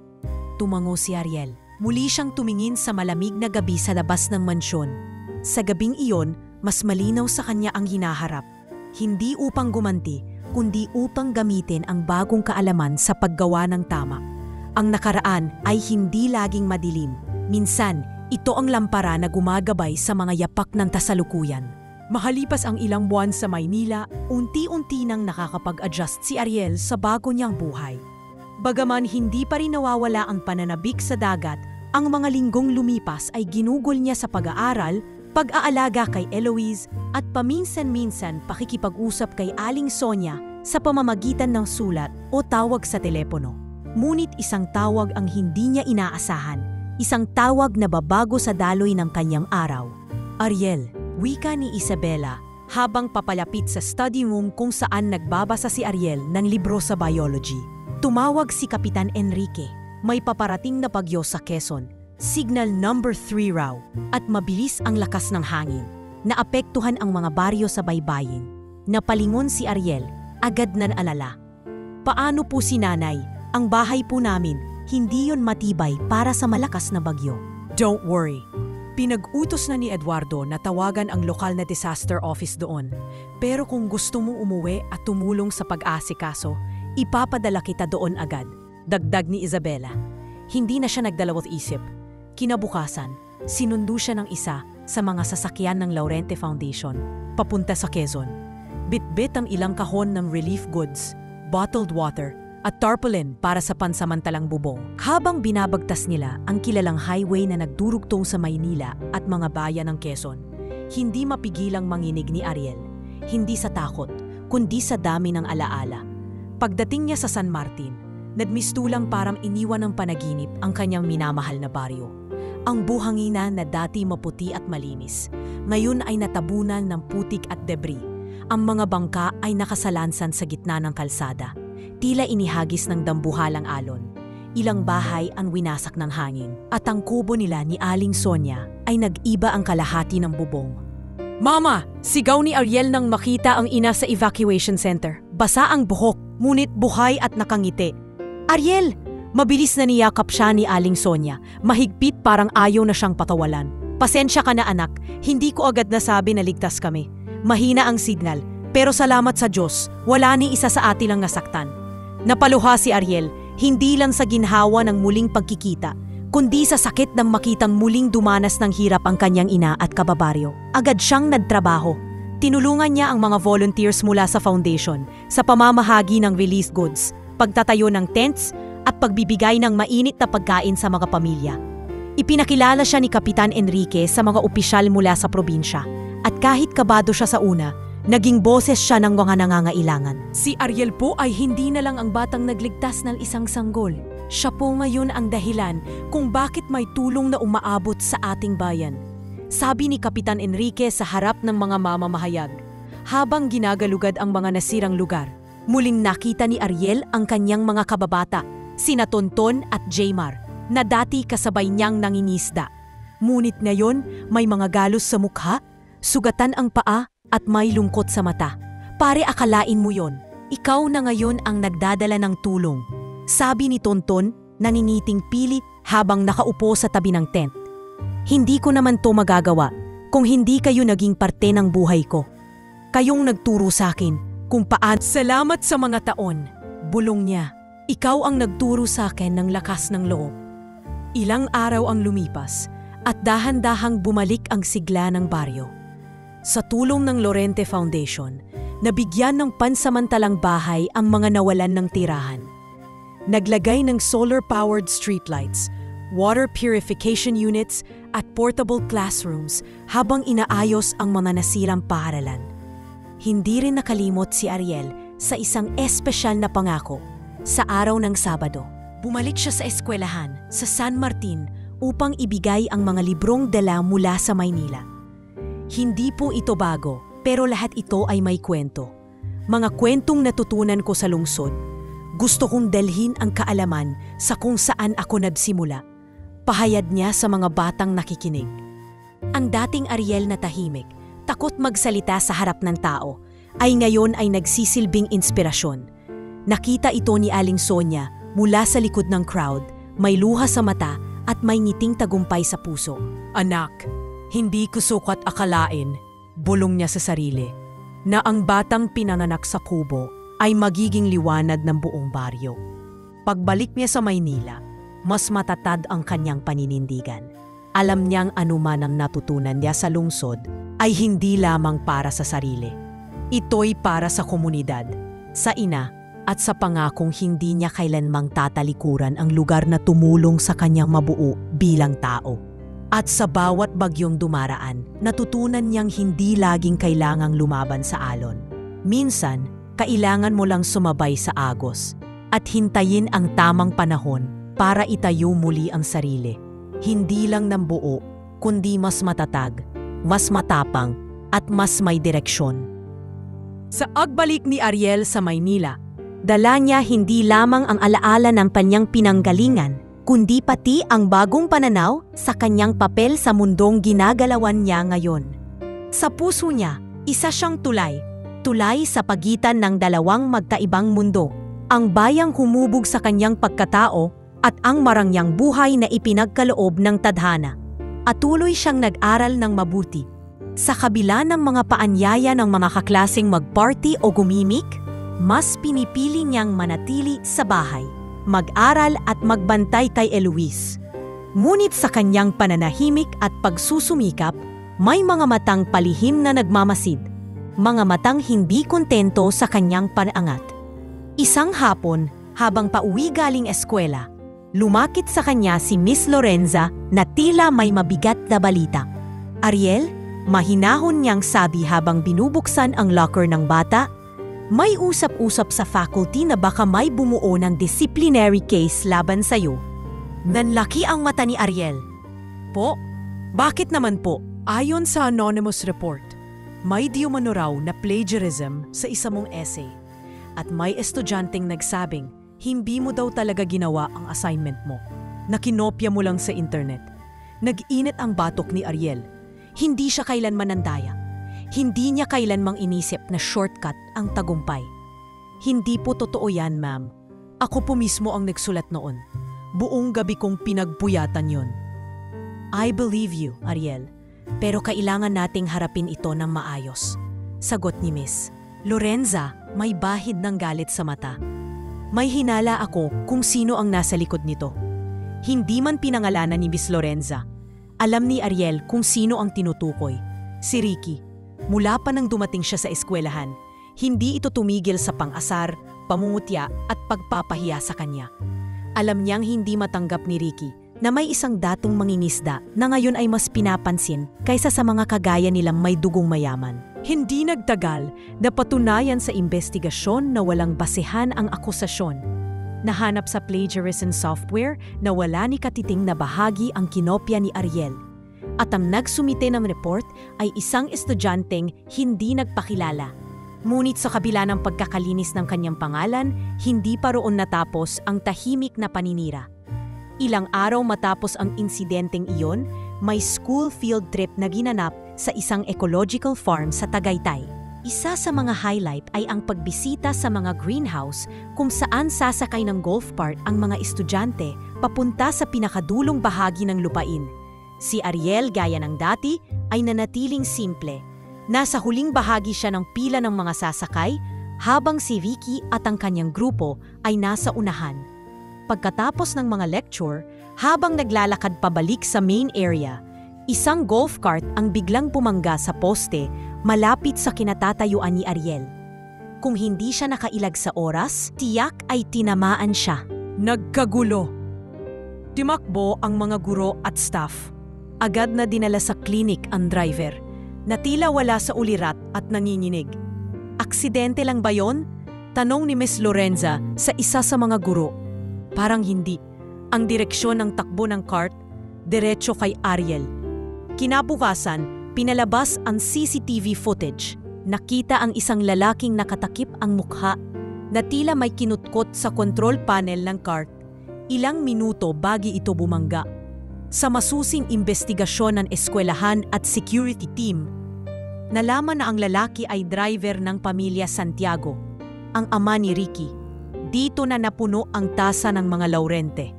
Tumango si Ariel. Muli siyang tumingin sa malamig na gabi sa labas ng mansyon. Sa gabing iyon, mas malinaw sa kanya ang hinaharap. Hindi upang gumanti, kundi upang gamitin ang bagong kaalaman sa paggawa ng tama. Ang nakaraan ay hindi laging madilim. Minsan, ito ang lampara na gumagabay sa mga yapak ng kasalukuyan. Makalipas ang ilang buwan sa Maynila, unti-unti nang nakakapag-adjust si Ariel sa bago niyang buhay. Bagaman hindi pa rin nawawala ang pananabik sa dagat, ang mga linggong lumipas ay ginugol niya sa pag-aaral, pag-aalaga kay Eloise at paminsan-minsan pakikipag-usap kay Aling Sonia sa pamamagitan ng sulat o tawag sa telepono. Ngunit isang tawag ang hindi niya inaasahan, isang tawag na babago sa daloy ng kanyang araw. Ariel, wika ni Isabela, habang papalapit sa study room kung saan nagbabasa si Ariel ng libro sa biology. Tumawag si Kapitan Enrique. May paparating na bagyo sa Quezon. Signal number 3 raw at mabilis ang lakas ng hangin. Naapektuhan ang mga baryo sa baybayin. Napalingon si Ariel, agad na alala. Paano po si nanay? Ang bahay po namin, hindi yon matibay para sa malakas na bagyo. Don't worry. Pinag-utos na ni Eduardo na tawagan ang lokal na disaster office doon. Pero kung gusto mo umuwi at tumulong sa pag-aasikaso, ipapadala kita doon agad. Dagdag ni Isabela. Hindi na siya nagdalawat isip. Kinabukasan, sinundo siya ng isa sa mga sasakyan ng Laurente Foundation, papunta sa Quezon. Bitbit ang ilang kahon ng relief goods, bottled water, at tarpaulin para sa pansamantalang bubong. Habang binabagtas nila ang kilalang highway na nagdurugtong sa Maynila at mga bayan ng Quezon, hindi mapigilang manginig ni Ariel. Hindi sa takot, kundi sa dami ng alaala. Pagdating niya sa San Martin, nagmistulang parang iniwan ng panaginip ang kanyang minamahal na baryo. Ang buhangina na dati maputi at malinis, ngayon ay natabunan ng putik at debris. Ang mga bangka ay nakasalansan sa gitna ng kalsada. Tila inihagis ng dambuhalang alon. Ilang bahay ang winasak ng hangin. At ang kubo nila ni Aling Sonia ay nag-iba ang kalahati ng bubong. Mama! Sigaw ni Ariel nang makita ang ina sa evacuation center. Basa ang buhok, ngunit buhay at nakangiti. Ariel! Mabilis na niyakap siya ni Aling Sonia. Mahigpit parang ayaw na siyang patawalan. Pasensya ka na anak, hindi ko agad nasabi na ligtas kami. Mahina ang signal, pero salamat sa Diyos, wala ni isa sa atin ang nasaktan. Napaluha si Ariel, hindi lang sa ginhawa ng muling pagkikita, kundi sa sakit ng makitang muling dumanas ng hirap ang kanyang ina at kababaryo. Agad siyang nagtrabaho. Tinulungan niya ang mga volunteers mula sa foundation sa pamamahagi ng relief goods, pagtatayo ng tents at pagbibigay ng mainit na pagkain sa mga pamilya. Ipinakilala siya ni Kapitan Enrique sa mga opisyal mula sa probinsya at kahit kabado siya sa una, naging boses siya ng mga nangangailangan. Si Ariel po ay hindi na lang ang batang nagligtas ng isang sanggol. Siya po ngayon ang dahilan kung bakit may tulong na umaabot sa ating bayan. Sabi ni Kapitan Enrique sa harap ng mga mamamahayag. Habang ginagalugad ang mga nasirang lugar, muling nakita ni Ariel ang kanyang mga kababata, sina Tonton at Jaymar, na dati kasabay niyang nangingisda. Ngunit ngayon may mga galos sa mukha, sugatan ang paa at may lungkot sa mata. Pare, akalain mo yon. Ikaw na ngayon ang nagdadala ng tulong. Sabi ni Tonton, nangingiting pilit habang nakaupo sa tabi ng tent. Hindi ko naman to magagawa kung hindi kayo naging parte ng buhay ko. Kayong nagturo sa akin kung paano. Salamat sa mga taon, bulong niya. Ikaw ang nagturo sa akin ng lakas ng loob. Ilang araw ang lumipas at dahan-dahang bumalik ang sigla ng baryo. Sa tulong ng Laurente Foundation, nabigyan ng pansamantalang bahay ang mga nawalan ng tirahan. Naglagay ng solar-powered streetlights, water purification units at portable classrooms habang inaayos ang mga nasirang paaralan. Hindi rin nakalimot si Ariel sa isang espesyal na pangako. Sa araw ng Sabado, bumalik siya sa eskwelahan sa San Martin upang ibigay ang mga librong dala mula sa Maynila. Hindi po ito bago, pero lahat ito ay may kwento. Mga kwentong natutunan ko sa lungsod. Gusto kong dalhin ang kaalaman sa kung saan ako nagsimula. Pahayag niya sa mga batang nakikinig. Ang dating Ariel na tahimik, takot magsalita sa harap ng tao, ay ngayon ay nagsisilbing inspirasyon. Nakita ito ni Aling Sonia mula sa likod ng crowd, may luha sa mata at may ngiting tagumpay sa puso. Anak, hindi ko sukat akalain, bulong niya sa sarili, na ang batang pinanganak sa kubo ay magiging liwanag ng buong baryo. Pagbalik niya sa Maynila, mas matatag ang kanyang paninindigan. Alam niyang anuman ang natutunan niya sa lungsod ay hindi lamang para sa sarili. Ito'y para sa komunidad, sa ina at sa pangakong hindi niya kailanmang tatalikuran ang lugar na tumulong sa kanyang mabuo bilang tao. At sa bawat bagyong dumaraan, natutunan niyang hindi laging kailangang lumaban sa alon. Minsan, kailangan mo lang sumabay sa agos at hintayin ang tamang panahon para itayo muli ang sarili. Hindi lang ng buo, kundi mas matatag, mas matapang, at mas may direksyon. Sa agbalik ni Ariel sa Maynila, dala niya hindi lamang ang alaala ng kanyang pinanggalingan, kundi pati ang bagong pananaw sa kanyang papel sa mundong ginagalawan niya ngayon. Sa puso niya, isa siyang tulay sa pagitan ng dalawang magkaibang mundo, ang bayang humubog sa kanyang pagkatao at ang marangyang buhay na ipinagkaloob ng tadhana. At tuloy siyang nag-aral ng mabuti. Sa kabila ng mga paanyaya ng mga kaklaseng mag-party o gumimik, mas pinipili niyang manatili sa bahay, mag-aral at magbantay kay Eloise. Ngunit sa kanyang pananahimik at pagsusumikap, may mga matang palihim na nagmamasid, mga matang hindi kontento sa kanyang panangat. Isang hapon, habang pauwi galing eskwela, lumakit sa kanya si Miss Lorenza na tila may mabigat na balita. Ariel, mahinahon niyang sabi habang binubuksan ang locker ng bata, may usap-usap sa faculty na baka may bumuo ng disciplinary case laban sa'yo. Nanlaki ang mata ni Ariel. Po? Bakit naman po? Ayon sa anonymous report, may di umano raw na plagiarism sa isa mong essay at may estudyanteng nagsabing hindi mo daw talaga ginawa ang assignment mo, na kinopya mo lang sa internet. Nag-init ang batok ni Ariel. Hindi siya kailanman nandaya. Hindi niya kailanmang inisip na shortcut ang tagumpay. Hindi po totoo yan, ma'am. Ako po mismo ang nagsulat noon. Buong gabi kong pinagbuyatan yon. I believe you, Ariel. Pero kailangan nating harapin ito ng maayos. Sagot ni Miss Lorenza, may bahid ng galit sa mata. May hinala ako kung sino ang nasa likod nito. Hindi man pinangalanan ni Miss Lorenza. Alam ni Ariel kung sino ang tinutukoy. Si Ricky. Mula pa nang dumating siya sa eskwelahan, hindi ito tumigil sa pang-asar, pamumutya at pagpapahiya sa kanya. Alam niyang hindi matanggap ni Ricky na may isang dating mangingisda na ngayon ay mas pinapansin kaysa sa mga kagaya nilang may dugong mayaman. Hindi nagtagal na patunayan sa investigasyon na walang basehan ang akusasyon. Nahanap sa plagiarism software na wala ni katiting na bahagi ang kinopya ni Ariel. At ang nagsumite ng report ay isang estudyanteng hindi nagpakilala. Ngunit sa kabila ng pagkakalinis ng kanyang pangalan, hindi pa roon natapos ang tahimik na paninira. Ilang araw matapos ang insidenteng iyon, may school field trip na ginanap sa isang ecological farm sa Tagaytay. Isa sa mga highlight ay ang pagbisita sa mga greenhouse kung saan sasakay ng golf cart ang mga estudyante papunta sa pinakadulong bahagi ng lupain. Si Ariel, gaya ng dati, ay nanatiling simple. Nasa huling bahagi siya ng pila ng mga sasakay, habang si Vicky at ang kanyang grupo ay nasa unahan. Pagkatapos ng mga lecture, habang naglalakad pabalik sa main area, isang golf cart ang biglang bumangga sa poste malapit sa kinatatayuan ni Ariel. Kung hindi siya nakailag sa oras, tiyak ay tinamaan siya. Nagkagulo. Timakbo ang mga guro at staff. Agad na dinala sa klinik ang driver, na tila wala sa ulirat at nanginginig. Aksidente lang ba yon? Tanong ni Miss Lorenza sa isa sa mga guro. Parang hindi. Ang direksyon ng takbo ng cart, diretso kay Ariel. Kinabukasan, pinalabas ang CCTV footage. Nakita ang isang lalaking nakatakip ang mukha na tila may kinutkot sa control panel ng cart. Ilang minuto bago ito bumangga. Sa masusing investigasyon ng eskwelahan at security team, nalaman na ang lalaki ay driver ng pamilya Santiago, ang ama ni Ricky. Dito na napuno ang tasa ng mga Laurente.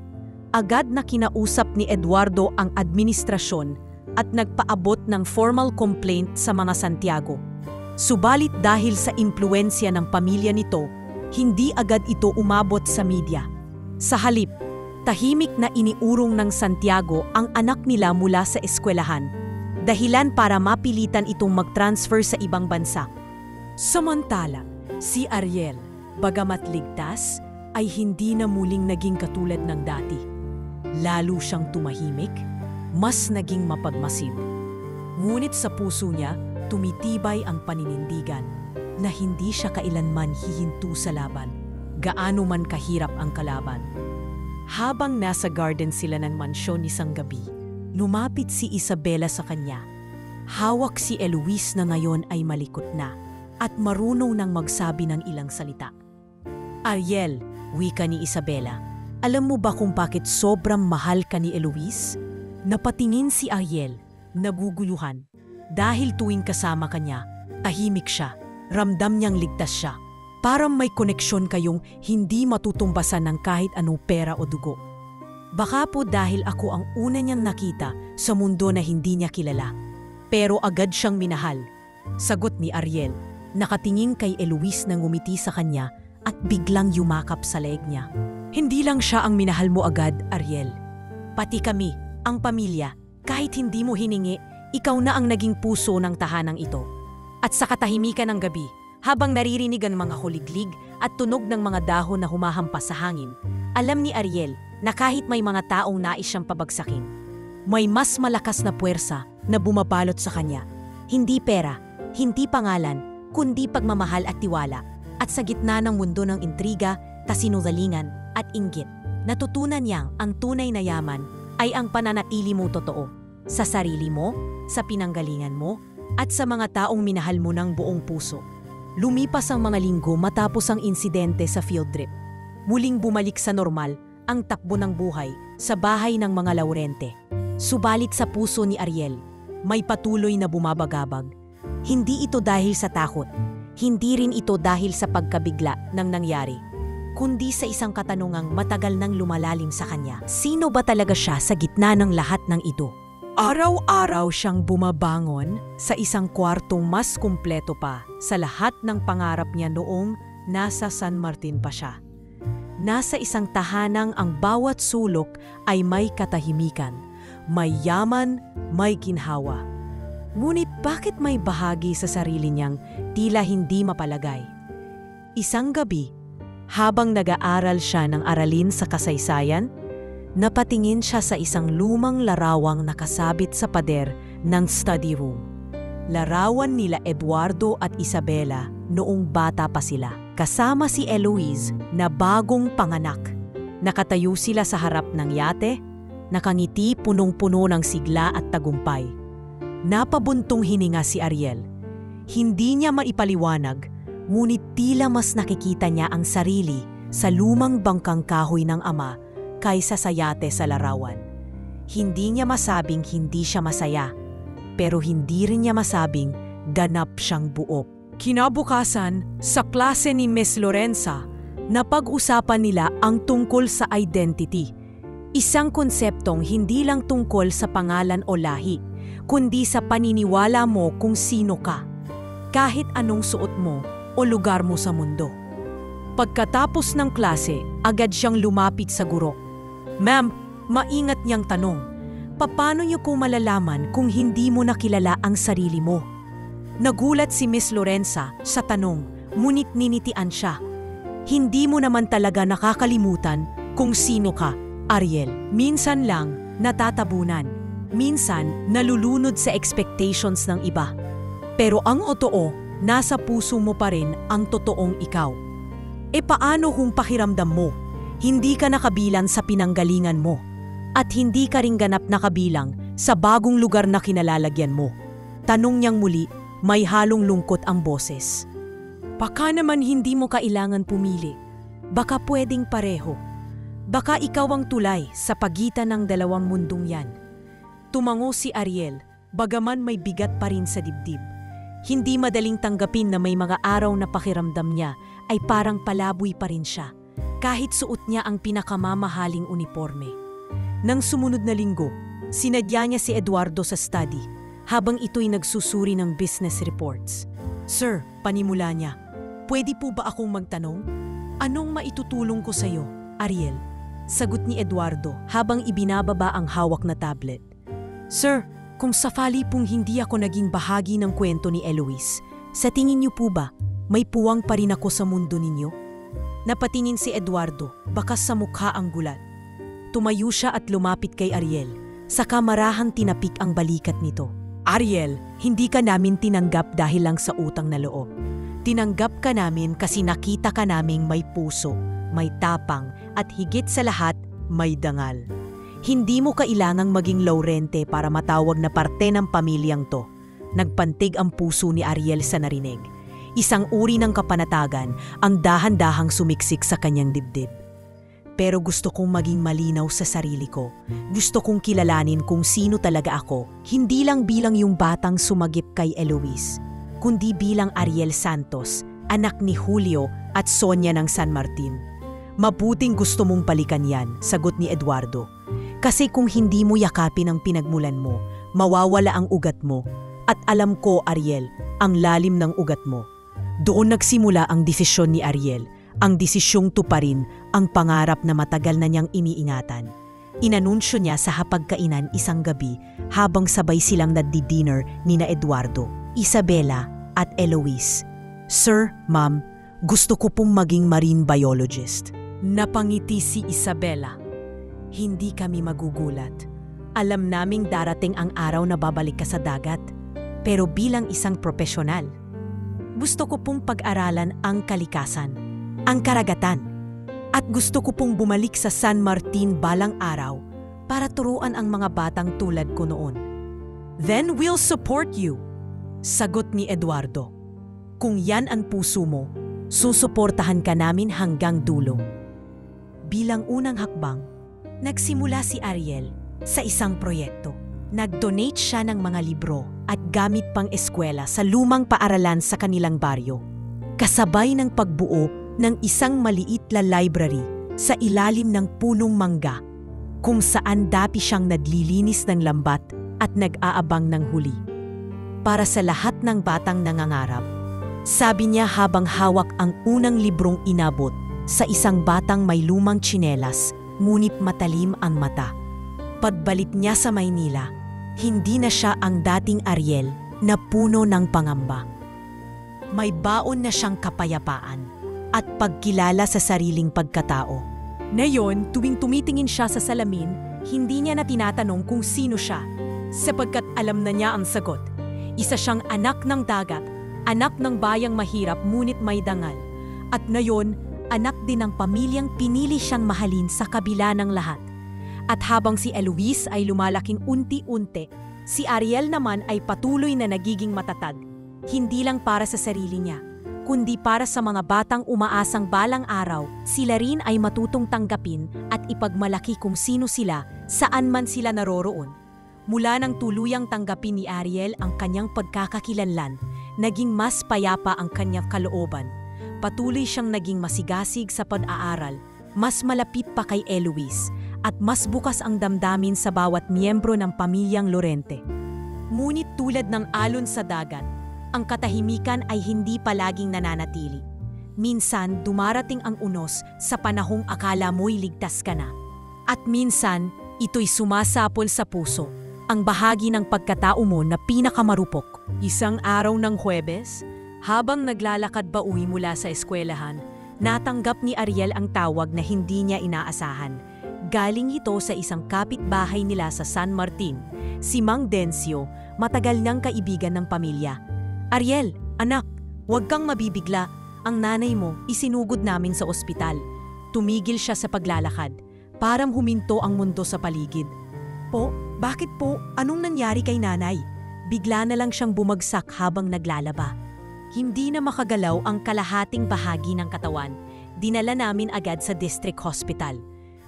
Agad na kinausap ni Eduardo ang administrasyon at nagpaabot ng formal complaint sa mga Santiago. Subalit dahil sa impluensya ng pamilya nito, hindi agad ito umabot sa media. Sa halip, tahimik na iniurong ng Santiago ang anak nila mula sa eskwelahan, dahilan para mapilitan itong mag-transfer sa ibang bansa. Samantala, si Ariel, bagamat ligtas, ay hindi na muling naging katulad ng dati. Lalo siyang tumahimik, mas naging mapagmasid. Ngunit sa puso niya, tumitibay ang paninindigan na hindi siya kailanman hihinto sa laban, gaano man kahirap ang kalaban. Habang nasa garden sila ng mansyon isang gabi, lumapit si Isabela sa kanya. Hawak si Eloise na ngayon ay malikot na at marunong nang magsabi ng ilang salita. Ariel, wika ni Isabela, alam mo ba kung bakit sobrang mahal ka ni Eloise? Napatingin si Ariel, naguguluhan. Dahil tuwing kasama kanya, tahimik siya, ramdam niyang ligtas siya. Parang may koneksyon kayong hindi matutumbasan ng kahit anong pera o dugo. Baka po dahil ako ang una niyang nakita sa mundo na hindi niya kilala. Pero agad siyang minahal. Sagot ni Ariel, nakatingin kay Eloise na ngumiti sa kanya at biglang yumakap sa leeg niya. Hindi lang siya ang minahal mo agad, Ariel. Pati kami, ang pamilya, kahit hindi mo hiningi, ikaw na ang naging puso ng tahanang ito. At sa katahimikan ng gabi, habang naririnig ang mga huliglig at tunog ng mga dahon na humahampas sa hangin, alam ni Ariel na kahit may mga taong nais siyang pabagsakin, may mas malakas na puwersa na bumabalot sa kanya. Hindi pera, hindi pangalan, kundi pagmamahal at tiwala. At sa gitna ng mundo ng intriga, kasinungalingan at inggit, natutunan niyang ang tunay na yaman ay ang pananatili mo totoo. Sa sarili mo, sa pinanggalingan mo, at sa mga taong minahal mo ng buong puso. Lumipas ang mga linggo matapos ang insidente sa field trip. Muling bumalik sa normal ang takbo ng buhay sa bahay ng mga Laurente. Subalit sa puso ni Ariel, may patuloy na bumabagabag. Hindi ito dahil sa takot, hindi rin ito dahil sa pagkabigla ng nangyari, kundi sa isang katanungang matagal nang lumalalim sa kanya. Sino ba talaga siya sa gitna ng lahat ng ito? Araw-araw siyang bumabangon sa isang kwartong mas kumpleto pa sa lahat ng pangarap niya noong nasa San Martin pa siya. Nasa isang tahanang ang bawat sulok ay may katahimikan, may yaman, may ginhawa. Ngunit bakit may bahagi sa sarili niyang tila hindi mapalagay? Isang gabi, habang nag-aaral siya ng aralin sa kasaysayan, napatingin siya sa isang lumang larawang nakasabit sa pader ng study room. Larawan nila Eduardo at Isabela noong bata pa sila, kasama si Eloise na bagong panganak. Nakatayo sila sa harap ng yate, nakangiti punong-puno ng sigla at tagumpay. Napabuntong hininga si Ariel. Hindi niya maipaliwanag, ngunit tila mas nakikita niya ang sarili sa lumang bangkang kahoy ng ama kaysa sa yate sa larawan. Hindi niya masabing hindi siya masaya, pero hindi rin niya masabing ganap siyang buo. Kinabukasan, sa klase ni Miss Lorenza, napag-usapan nila ang tungkol sa identity. Isang konseptong hindi lang tungkol sa pangalan o lahi, kundi sa paniniwala mo kung sino ka, kahit anong suot mo o lugar mo sa mundo. Pagkatapos ng klase, agad siyang lumapit sa guro. Ma'am, maingat niyang tanong, paano niyo ko malalaman kung hindi mo nakilala ang sarili mo? Nagulat si Miss Lorenza sa tanong, ngunit ninitian siya. Hindi mo naman talaga nakakalimutan kung sino ka, Ariel. Minsan lang natatabunan, minsan nalulunod sa expectations ng iba. Pero ang totoo, nasa puso mo pa rin ang totoong ikaw. E paano kung pakiramdam mo hindi ka nakabilang sa pinanggalingan mo at hindi ka ring ganap nakabilang sa bagong lugar na kinalalagyan mo? Tanong niyang muli, may halong lungkot ang boses. Baka naman hindi mo kailangan pumili. Baka pwedeng pareho. Baka ikaw ang tulay sa pagitan ng dalawang mundong yan. Tumango si Ariel, bagaman may bigat pa rin sa dibdib. Hindi madaling tanggapin na may mga araw na pakiramdam niya ay parang palaboy pa rin siya, kahit suot niya ang pinakamamahaling uniforme. Nang sumunod na linggo, sinadya niya si Eduardo sa study habang ito'y nagsusuri ng business reports. "Sir," panimula niya, "pwede po ba akong magtanong? Anong maitutulong ko sa iyo, Ariel?" Sagot ni Eduardo habang ibinababa ang hawak na tablet. "Sir, kung sakali pong hindi ako naging bahagi ng kwento ni Eloise, sa tingin niyo po ba may puwang pa rin ako sa mundo ninyo?" Napatingin si Eduardo, bakas sa mukha ang gulat. Tumayo siya at lumapit kay Ariel, saka marahang tinapik ang balikat nito. "Ariel, hindi ka namin tinanggap dahil lang sa utang na loob. Tinanggap ka namin kasi nakita ka naming may puso, may tapang, at higit sa lahat, may dangal. Hindi mo kailangang maging Laurente para matawag na parte ng pamilyang to." Nagpantig ang puso ni Ariel sa narinig. Isang uri ng kapanatagan ang dahan-dahang sumiksik sa kanyang dibdib. "Pero gusto kong maging malinaw sa sarili ko. Gusto kong kilalanin kung sino talaga ako, hindi lang bilang yung batang sumagip kay Eloise, kundi bilang Ariel Santos, anak ni Julio at Sonia ng San Martin." "Mabuting gusto mong balikan yan," sagot ni Eduardo. "Kasi kung hindi mo yakapin ang pinagmulan mo, mawawala ang ugat mo. At alam ko, Ariel, ang lalim ng ugat mo." Doon nagsimula ang desisyon ni Ariel, ang desisyong tuparin ang pangarap na matagal na niyang iniingatan. Inanunsyo niya sa hapagkainan isang gabi habang sabay silang nagdi-dinner nina Eduardo, Isabela at Eloise. "Sir, Ma'am, gusto ko pong maging marine biologist." Napangiti si Isabela. "Hindi kami magugulat. Alam naming darating ang araw na babalik ka sa dagat. Pero bilang isang profesional, gusto ko pong pag-aralan ang kalikasan, ang karagatan, at gusto ko pong bumalik sa San Martin balang araw para turuan ang mga batang tulad ko noon." "Then we'll support you," sagot ni Eduardo. "Kung yan ang puso mo, susuportahan ka namin hanggang dulo." Bilang unang hakbang, nagsimula si Ariel sa isang proyekto. Nag-donate siya ng mga libro at gamit pang eskwela sa lumang paaralan sa kanilang baryo. Kasabay ng pagbuo ng isang maliit na library sa ilalim ng punong mangga, kung saan dapi siyang naglilinis ng lambat at nag-aabang ng huli. Para sa lahat ng batang nangangarap, sabi niya habang hawak ang unang librong inabot sa isang batang may lumang tsinelas ngunit matalim ang mata. Pagbalik niya sa Maynila, hindi na siya ang dating Ariel na puno ng pangamba. May baon na siyang kapayapaan at pagkilala sa sariling pagkatao. Ngayon, tuwing tumitingin siya sa salamin, hindi niya na tinatanong kung sino siya, sapagkat alam na niya ang sagot. Isa siyang anak ng dagat, anak ng bayang mahirap ngunit may dangal. At ngayon, anak din ng pamilyang pinili siyang mahalin sa kabila ng lahat. At habang si Eloise ay lumalaking unti-unti, si Ariel naman ay patuloy na nagiging matatag, hindi lang para sa sarili niya, kundi para sa mga batang umaasang balang araw, sila rin ay matutong tanggapin at ipagmalaki kung sino sila, saan man sila naroroon. Mula nang tuluyang tanggapin ni Ariel ang kanyang pagkakakilanlan, naging mas payapa ang kanyang kalooban. Patuloy siyang naging masigasig sa pag-aaral, mas malapit pa kay Eloise, at mas bukas ang damdamin sa bawat miyembro ng pamilyang Laurente. Ngunit tulad ng alon sa dagat, ang katahimikan ay hindi palaging nananatili. Minsan dumarating ang unos sa panahong akala mo'y ligtas ka na. At minsan, ito'y sumasapol sa puso, ang bahagi ng pagkatao mo na pinakamarupok. Isang araw ng Huwebes, habang naglalakad pauwi mula sa eskwelahan, natanggap ni Ariel ang tawag na hindi niya inaasahan. Galing ito sa isang kapitbahay nila sa San Martin, si Mang Dencio, matagal niyang kaibigan ng pamilya. "Ariel, anak, huwag kang mabibigla. Ang nanay mo isinugod namin sa ospital." Tumigil siya sa paglalakad. Parang huminto ang mundo sa paligid. "Po, bakit po? Anong nangyari kay nanay?" Bigla na lang siyang bumagsak habang naglalaba. Hindi na makagalaw ang kalahating bahagi ng katawan. Dinala namin agad sa district hospital.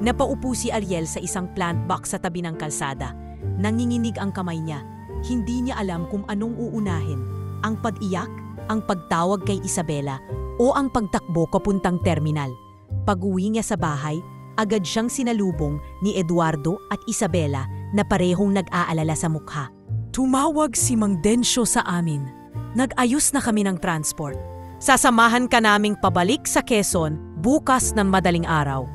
Napaupo si Ariel sa isang plant box sa tabi ng kalsada. Nanginginig ang kamay niya. Hindi niya alam kung anong uunahin, Ang pag-iyak, ang pagtawag kay Isabela, o ang pagtakbo papuntang terminal. Pag-uwi niya sa bahay, agad siyang sinalubong ni Eduardo at Isabela na parehong nag-aalala sa mukha. Tumawag si Mang Densyo sa amin. Nag-ayos na kami ng transport. Sasamahan ka naming pabalik sa Quezon bukas ng madaling araw.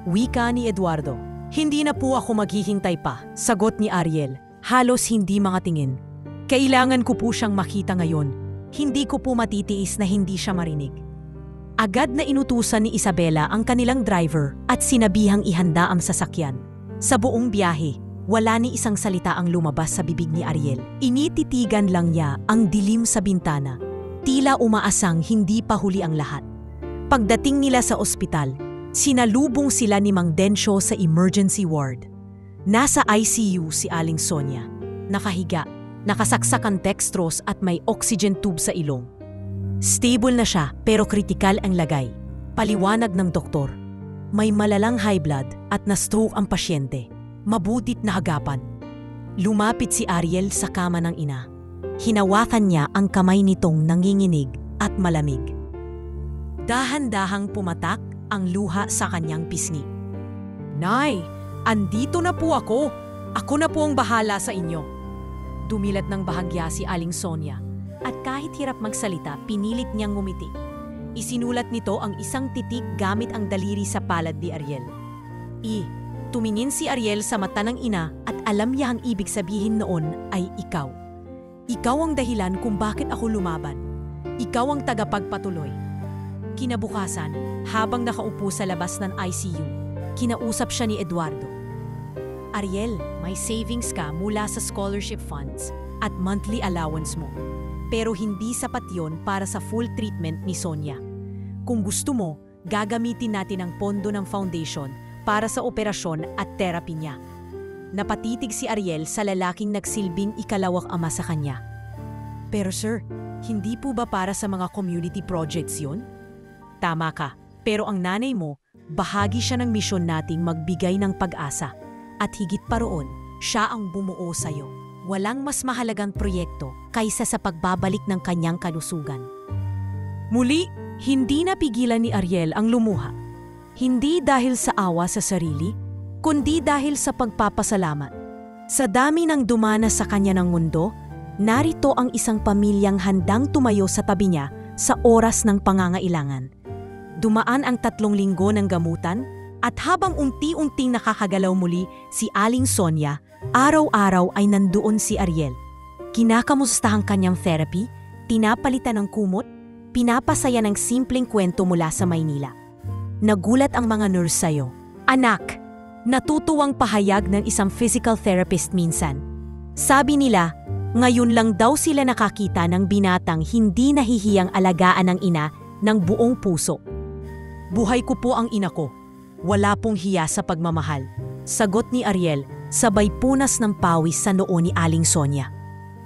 Wika ni Eduardo. Hindi na po ako maghihintay pa, sagot ni Ariel. Halos hindi makatingin. Kailangan ko po siyang makita ngayon. Hindi ko po matitiis na hindi siya marinig. Agad na inutusan ni Isabela ang kanilang driver at sinabihang ihanda ang sasakyan. Sa buong biyahe, wala ni isang salita ang lumabas sa bibig ni Ariel. Inititigan lang niya ang dilim sa bintana. Tila umaasang hindi pa huli ang lahat. Pagdating nila sa ospital, sinalubong sila ni Mang Densyo sa emergency ward. Nasa ICU si Aling Sonia. Nakahiga, nakasaksak ang dextrose at may oxygen tube sa ilong. Stable na siya pero kritikal ang lagay. Paliwanag ng doktor. May malalang high blood at na-stroke ang pasyente. Mabutit na hagapan. Lumapit si Ariel sa kama ng ina. Hinawakan niya ang kamay nitong nanginginig at malamig. Dahan-dahang pumatak ang luha sa kanyang pisngi. Nay, andito na po ako. Ako na po ang bahala sa inyo. Dumilat ng bahagya si Aling Sonia. At kahit hirap magsalita, pinilit niyang ngumiti. Isinulat nito ang isang titik gamit ang daliri sa palad ni Ariel. Tumingin si Ariel sa mata ng ina at alam niya ang ibig sabihin noon ay ikaw. Ikaw ang dahilan kung bakit ako lumaban. Ikaw ang tagapagpatuloy. Kinabukasan, habang nakaupo sa labas ng ICU, kinausap siya ni Eduardo. Ariel, may savings ka mula sa scholarship funds at monthly allowance mo. Pero hindi sapat yon para sa full treatment ni Sonia. Kung gusto mo, gagamitin natin ang pondo ng foundation para sa operasyon at therapy niya. Napatitig si Ariel sa lalaking nagsilbing ikalawang ama sa kanya. Pero sir, hindi po ba para sa mga community projects yun? Tama ka, pero ang nanay mo, bahagi siya ng misyon nating magbigay ng pag-asa. At higit pa roon, siya ang bumuo sa'yo. Walang mas mahalagang proyekto kaysa sa pagbabalik ng kanyang kalusugan. Muli, hindi napigilan ni Ariel ang lumuha. Hindi dahil sa awa sa sarili, kundi dahil sa pagpapasalamat. Sa dami ng dumana sa kanya ng mundo, narito ang isang pamilyang handang tumayo sa tabi niya sa oras ng pangangailangan. Dumaan ang 3 linggo ng gamutan at habang unti-unting nakakagalaw muli si Aling Sonia, araw-araw ay nandoon si Ariel. Kinakamusta ang kanyang therapy, tinapalitan ng kumot, pinapasaya ng simpleng kwento mula sa Maynila. Nagulat ang mga nurse sa'yo. Anak, natutuwang pahayag ng isang physical therapist minsan. Sabi nila, ngayon lang daw sila nakakita ng binatang hindi nahihiyang alagaan ng ina ng buong puso. Buhay ko po ang ina ko. Wala pong hiya sa pagmamahal. Sagot ni Ariel, sabay punas ng pawis sa noo ni Aling Sonia.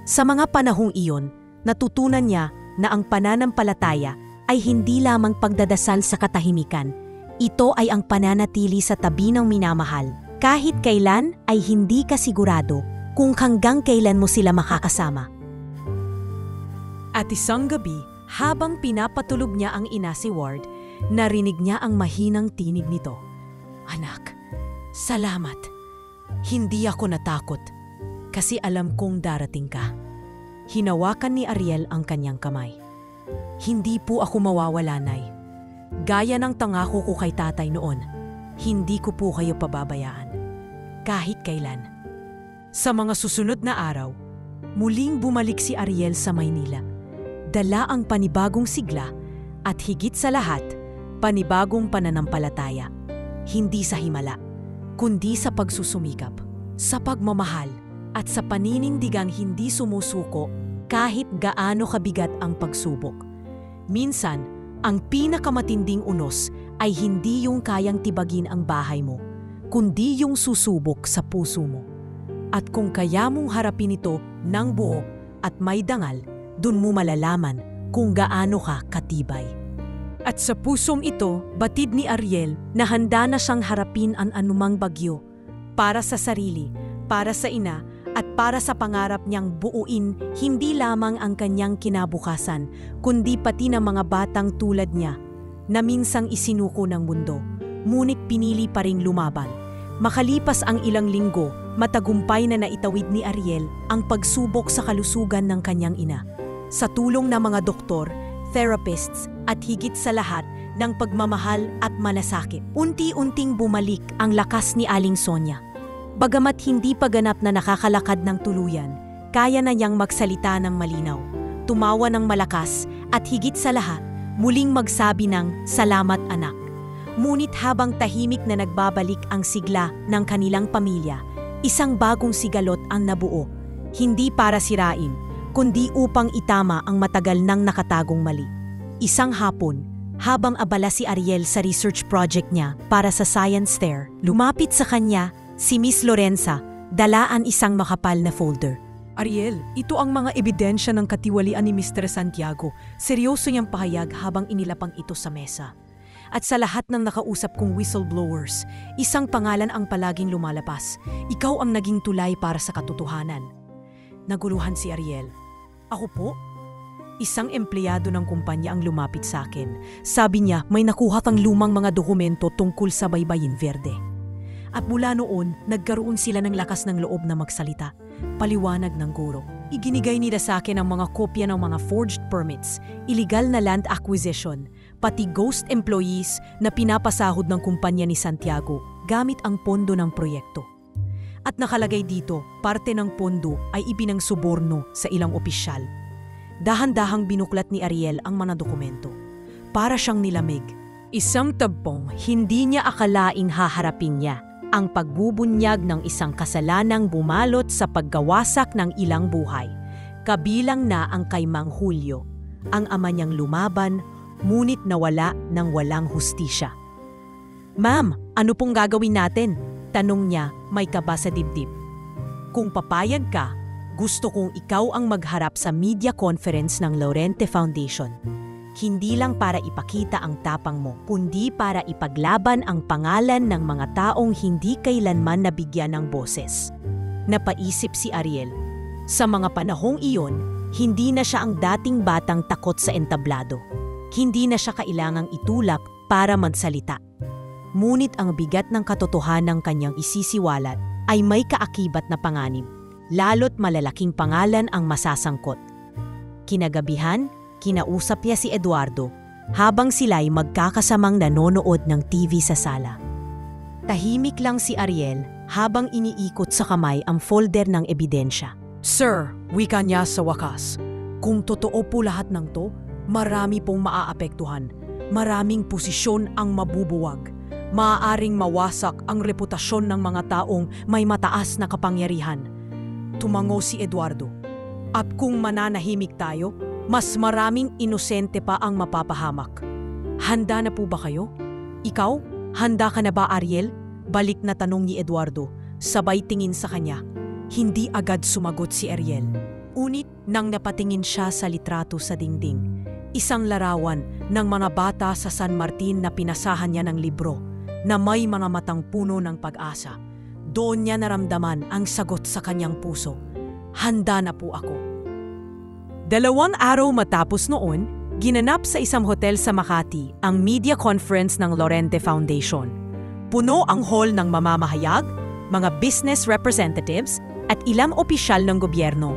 Sa mga panahong iyon, natutunan niya na ang pananampalataya ay hindi lamang pagdadasal sa katahimikan. Ito ay ang pananatili sa tabi ng minamahal. Kahit kailan ay hindi ka sigurado kung hanggang kailan mo sila makakasama. At isang gabi, habang pinapatulog niya ang ina si Ward, narinig niya ang mahinang tinig nito. Anak, salamat. Hindi ako natakot kasi alam kong darating ka. Hinawakan ni Ariel ang kanyang kamay. Hindi po ako mawawala, Nay. Gaya ng tangako ko kay tatay noon, hindi ko po kayo pababayaan. Kahit kailan. Sa mga susunod na araw, muling bumalik si Ariel sa Maynila. Dala ang panibagong sigla at higit sa lahat, panibagong pananampalataya. Hindi sa himala, kundi sa pagsusumikap, sa pagmamahal at sa paninindigang hindi sumusuko kahit gaano kabigat ang pagsubok. Minsan, ang pinakamatinding unos ay hindi yung kayang tibagin ang bahay mo, kundi yung susubok sa puso mo. At kung kaya mong harapin ito ng buo at may dangal, dun mo malalaman kung gaano ka katibay. At sa pusong ito, batid ni Ariel na handa na siyang harapin ang anumang bagyo para sa sarili, para sa ina, At para sa pangarap niyang buuin hindi lamang ang kanyang kinabukasan, kundi pati ng mga batang tulad niya na minsang isinuko ng mundo, ngunit pinili pa ring lumaban. Makalipas ang ilang linggo, matagumpay na naitawid ni Ariel ang pagsubok sa kalusugan ng kanyang ina. Sa tulong ng mga doktor, therapists at higit sa lahat ng pagmamahal at malasakit, unti-unting bumalik ang lakas ni Aling Sonia. Bagamat hindi pa ganap na nakakalakad ng tuluyan, kaya na niyang magsalita ng malinaw, tumawa ng malakas at higit sa lahat, muling magsabi ng salamat anak. Ngunit habang tahimik na nagbabalik ang sigla ng kanilang pamilya, isang bagong sigalot ang nabuo, hindi para sirain, kundi upang itama ang matagal nang nakatagong mali. Isang hapon, habang abala si Ariel sa research project niya para sa science fair, lumapit sa kanya si Miss Lorenza, dalaan isang makapal na folder. Ariel, ito ang mga ebidensya ng katiwalian ni Mr. Santiago. Seryoso niyang pahayag habang inilapang ito sa mesa. At sa lahat ng nakausap kong whistleblowers, isang pangalan ang palaging lumalabas. Ikaw ang naging tulay para sa katotohanan. Naguluhan si Ariel. Ako po? Isang empleyado ng kumpanya ang lumapit sa akin. Sabi niya may nakuha kang lumang mga dokumento tungkol sa Baybayin Verde. At mula noon, nagkaroon sila ng lakas ng loob na magsalita. Paliwanag ng guro. Iginigay nila sa akin ang mga kopya ng mga forged permits, illegal na land acquisition, pati ghost employees na pinapasahod ng kumpanya ni Santiago gamit ang pondo ng proyekto. At nakalagay dito, parte ng pondo ay ipinangsuborno sa ilang opisyal. Dahan-dahang binuklat ni Ariel ang mga dokumento. Para siyang nilamig. Isang tabong hindi niya akalaing haharapin niya ang pagbubunyag ng isang kasalanang bumalot sa paggawasak ng ilang buhay. Kabilang na ang kay Mang Julio, ang ama niyang lumaban, ngunit nawala ng walang hustisya. Ma'am, ano pong gagawin natin? Tanong niya, may kaba sa dibdib. Kung papayag ka, gusto kong ikaw ang magharap sa media conference ng Lorente Foundation. Hindi lang para ipakita ang tapang mo, kundi para ipaglaban ang pangalan ng mga taong hindi kailanman nabigyan ng boses. Napaisip si Ariel. Sa mga panahong iyon, hindi na siya ang dating batang takot sa entablado. Hindi na siya kailangang itulak para magsalita. Ngunit ang bigat ng katotohanan ng kanyang isisiwalat ay may kaakibat na panganib. Lalo't malalaking pangalan ang masasangkot. Kinagabihan, kinausap niya si Eduardo habang sila'y magkakasamang nanonood ng TV sa sala. Tahimik lang si Ariel habang iniikot sa kamay ang folder ng ebidensya. Sir, wika niya sa wakas, kung totoo po lahat ng to, marami pong maaapektuhan. Maraming posisyon ang mabubuwag. Maaaring mawasak ang reputasyon ng mga taong may mataas na kapangyarihan. Tumango si Eduardo. At kung mananahimik tayo, mas maraming inosente pa ang mapapahamak. Handa na po ba kayo? Ikaw, handa ka na ba, Ariel? Balik na tanong ni Eduardo, sabay tingin sa kanya. Hindi agad sumagot si Ariel. Unit nang napatingin siya sa litrato sa dingding. Isang larawan ng mga bata sa San Martin na pinasahan niya ng libro na may mga matang puno ng pag-asa. Doon niya naramdaman ang sagot sa kanyang puso. Handa na po ako. 2 araw matapos noon, ginanap sa isang hotel sa Makati ang media conference ng Lorente Foundation. Puno ang hall ng mamamahayag, mga business representatives at ilang opisyal ng gobyerno.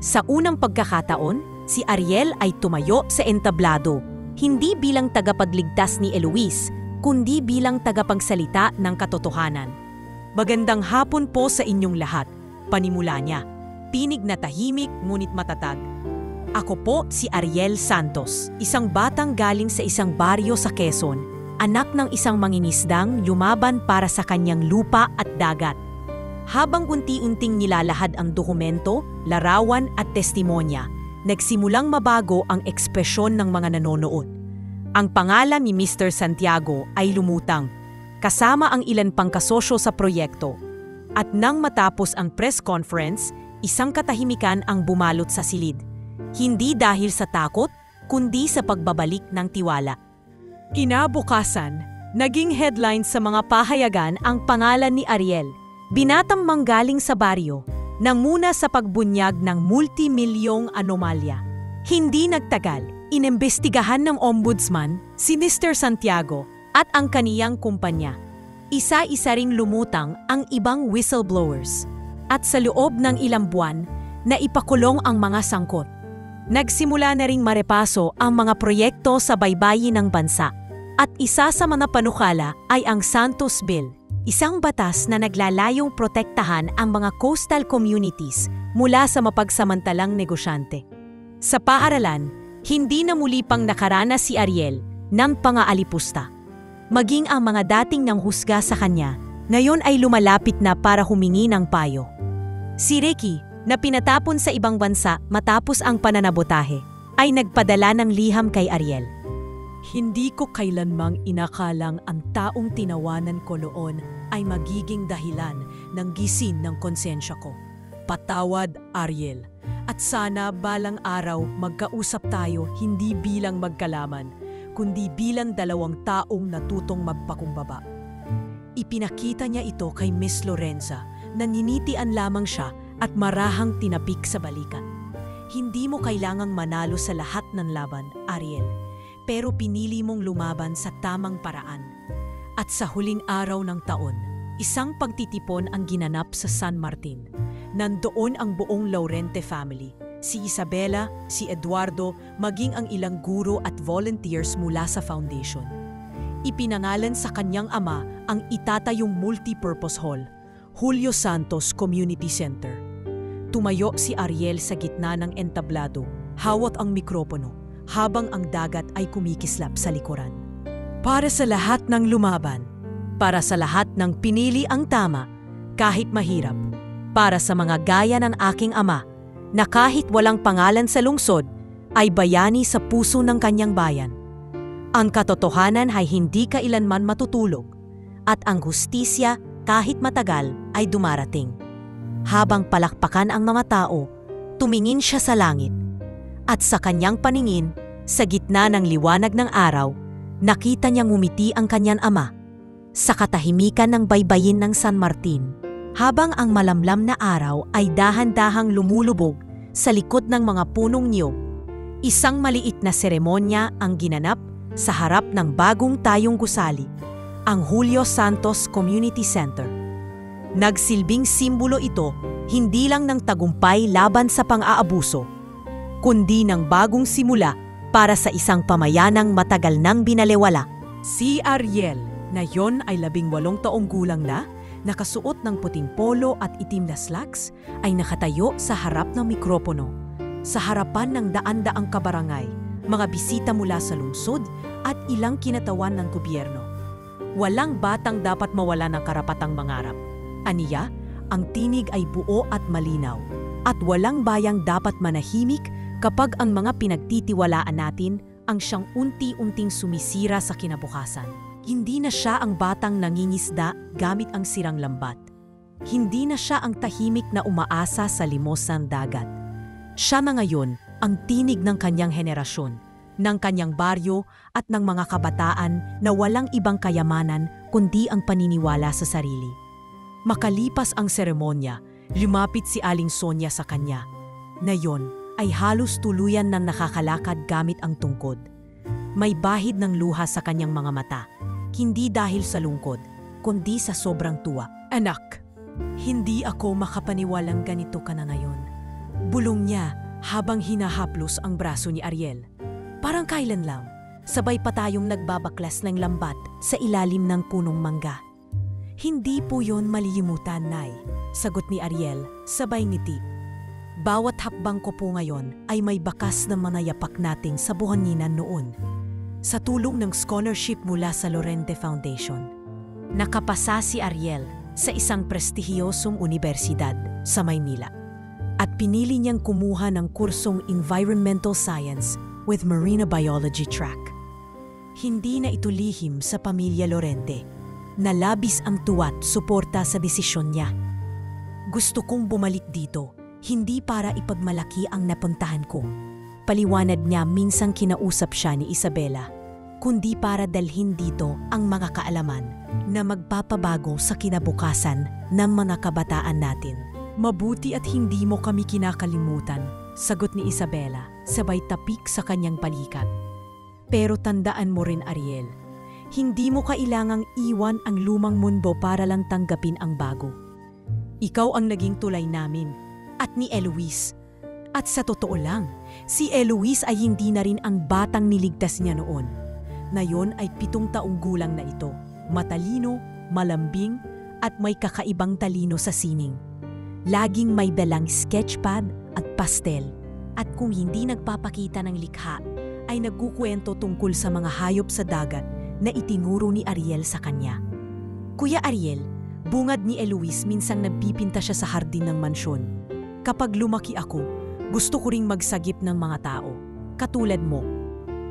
Sa unang pagkakataon, si Ariel ay tumayo sa entablado, hindi bilang tagapagligtas ni Eloise, kundi bilang tagapagsalita ng katotohanan. Magandang hapon po sa inyong lahat, panimula niya. Tinig na tahimik ngunit matatag. Ako po si Ariel Santos, isang batang galing sa isang baryo sa Quezon, anak ng isang mangingisdang lumaban para sa kanyang lupa at dagat. Habang unti-unting nilalahad ang dokumento, larawan at testimonya, nagsimulang mabago ang ekspresyon ng mga nanonood. Ang pangalan ni Mr. Santiago ay lumutang, kasama ang ilan pang kasosyo sa proyekto. At nang matapos ang press conference, isang katahimikan ang bumalot sa silid. Hindi dahil sa takot, kundi sa pagbabalik ng tiwala. Kinabukasan, naging headline sa mga pahayagan ang pangalan ni Ariel. Binatang manggaling sa baryo, nanguna sa pagbunyag ng multimilyong anomalya. Hindi nagtagal, inimbestigahan ng ombudsman si Mr. Santiago at ang kaniyang kumpanya. Isa-isa ring lumutang ang ibang whistleblowers. At sa loob ng ilang buwan, naipakulong ang mga sangkot. Nagsimula na ring marepaso ang mga proyekto sa baybayin ng bansa. At isa sa mga panukala ay ang Santos Bill, isang batas na naglalayong protektahan ang mga coastal communities mula sa mapagsamantalang negosyante. Sa paaralan, hindi na muli pang nakaranas si Ariel ng pangaalipusta. Maging ang mga dating nanghusga sa kanya, ngayon ay lumalapit na para humingi ng payo. Si Ricky, na pinatapon sa ibang bansa matapos ang pananabotahe, ay nagpadala ng liham kay Ariel. Hindi ko kailanmang inakalang ang taong tinawanan ko noon ay magiging dahilan ng gisin ng konsensya ko. Patawad, Ariel. At sana balang araw magkausap tayo hindi bilang magkalaman, kundi bilang dalawang taong natutong magpakumbaba. Ipinakita niya ito kay Miss Lorenza na ninitian lamang siya at marahang tinapik sa balikat. Hindi mo kailangang manalo sa lahat ng laban, Ariel, pero pinili mong lumaban sa tamang paraan. At sa huling araw ng taon, isang pagtitipon ang ginanap sa San Martin. Nandoon ang buong Laurente family, si Isabela, si Eduardo, maging ang ilang guro at volunteers mula sa foundation. Ipinangalan sa kanyang ama ang itatayong multipurpose hall, Julio Santos Community Center. Tumayo si Ariel sa gitna ng entablado, hawak ang mikropono, habang ang dagat ay kumikislap sa likuran. Para sa lahat ng lumaban, para sa lahat ng pinili ang tama, kahit mahirap, para sa mga gaya ng aking ama, na kahit walang pangalan sa lungsod, ay bayani sa puso ng kanyang bayan. Ang katotohanan ay hindi kailanman matutulog, at ang hustisya kahit matagal ay dumarating. Habang palakpakan ang mga tao, tumingin siya sa langit. At sa kanyang paningin, sa gitna ng liwanag ng araw, nakita niyang ngumiti ang kanyang ama. Sa katahimikan ng baybayin ng San Martin, habang ang malamlam na araw ay dahan-dahang lumulubog sa likod ng mga punong niyog, isang maliit na seremonya ang ginanap sa harap ng bagong tayong gusali, ang Julio Santos Community Center. Nagsilbing simbolo ito hindi lang ng tagumpay laban sa pang-aabuso, kundi ng bagong simula para sa isang pamayanang matagal nang binalewala. Si Ariel, na yon ay 18 taong gulang na, nakasuot ng puting polo at itim na slacks, ay nakatayo sa harap ng mikropono, sa harapan ng daan-daang kabarangay, mga bisita mula sa lungsod at ilang kinatawan ng gobyerno. Walang batang dapat mawala ng karapatang mangarap. Aniya, ang tinig ay buo at malinaw, at walang bayang dapat manahimik kapag ang mga pinagtitiwalaan natin ang siyang unti-unting sumisira sa kinabukasan. Hindi na siya ang batang nangingisda gamit ang sirang lambat. Hindi na siya ang tahimik na umaasa sa limos ng dagat. Siya na ngayon ang tinig ng kanyang henerasyon, ng kanyang baryo at ng mga kabataan na walang ibang kayamanan kundi ang paniniwala sa sarili. Makalipas ang seremonya, lumapit si Aling Sonia sa kanya. Ngayon ay halos tuluyan nang nakakalakad gamit ang tungkod. May bahid ng luha sa kanyang mga mata. Hindi dahil sa lungkod, kundi sa sobrang tuwa. Anak, hindi ako makapaniwalang ganito ka na ngayon. Bulong niya habang hinahaplos ang braso ni Ariel. Parang kailan lang, sabay pa tayong nagbabaklas ng lambat sa ilalim ng punong mangga. Hindi po yon malilimutan, Nay, sagot ni Ariel, sabay ngiti. Bawat hakbang ko po ngayon ay may bakas na manayapak nating sa buhaninan noon. Sa tulong ng scholarship mula sa Laurente Foundation, nakapasa si Ariel sa isang prestihiyosong universidad sa Maynila at pinili niyang kumuha ng kursong Environmental Science with Marine Biology track. Hindi na ito lihim sa pamilya Laurente, na labis ang tuwa't suporta sa desisyon niya. Gusto kong bumalik dito, hindi para ipagmalaki ang napuntahan ko. Paliwanag niya minsang kinausap siya ni Isabela, kundi para dalhin dito ang mga kaalaman na magpapabago sa kinabukasan ng mga kabataan natin. Mabuti at hindi mo kami kinakalimutan, sagot ni Isabela, sabay tapik sa kanyang balikat. Pero tandaan mo rin, Ariel, hindi mo kailangang iwan ang lumang mundo para lang tanggapin ang bago. Ikaw ang naging tulay namin at ni Eloise. At sa totoo lang, si Eloise ay hindi na rin ang batang niligtas niya noon. Ngayon ay 7 taong gulang na ito, matalino, malambing at may kakaibang talino sa sining. Laging may dalang sketchpad at pastel at kung hindi nagpapakita ng likha ay nagkukwento tungkol sa mga hayop sa dagat na itinuro ni Ariel sa kanya. Kuya Ariel, bungad ni Eloise minsang nagpipinta siya sa hardin ng mansyon. Kapag lumaki ako, gusto ko ring magsagip ng mga tao. Katulad mo,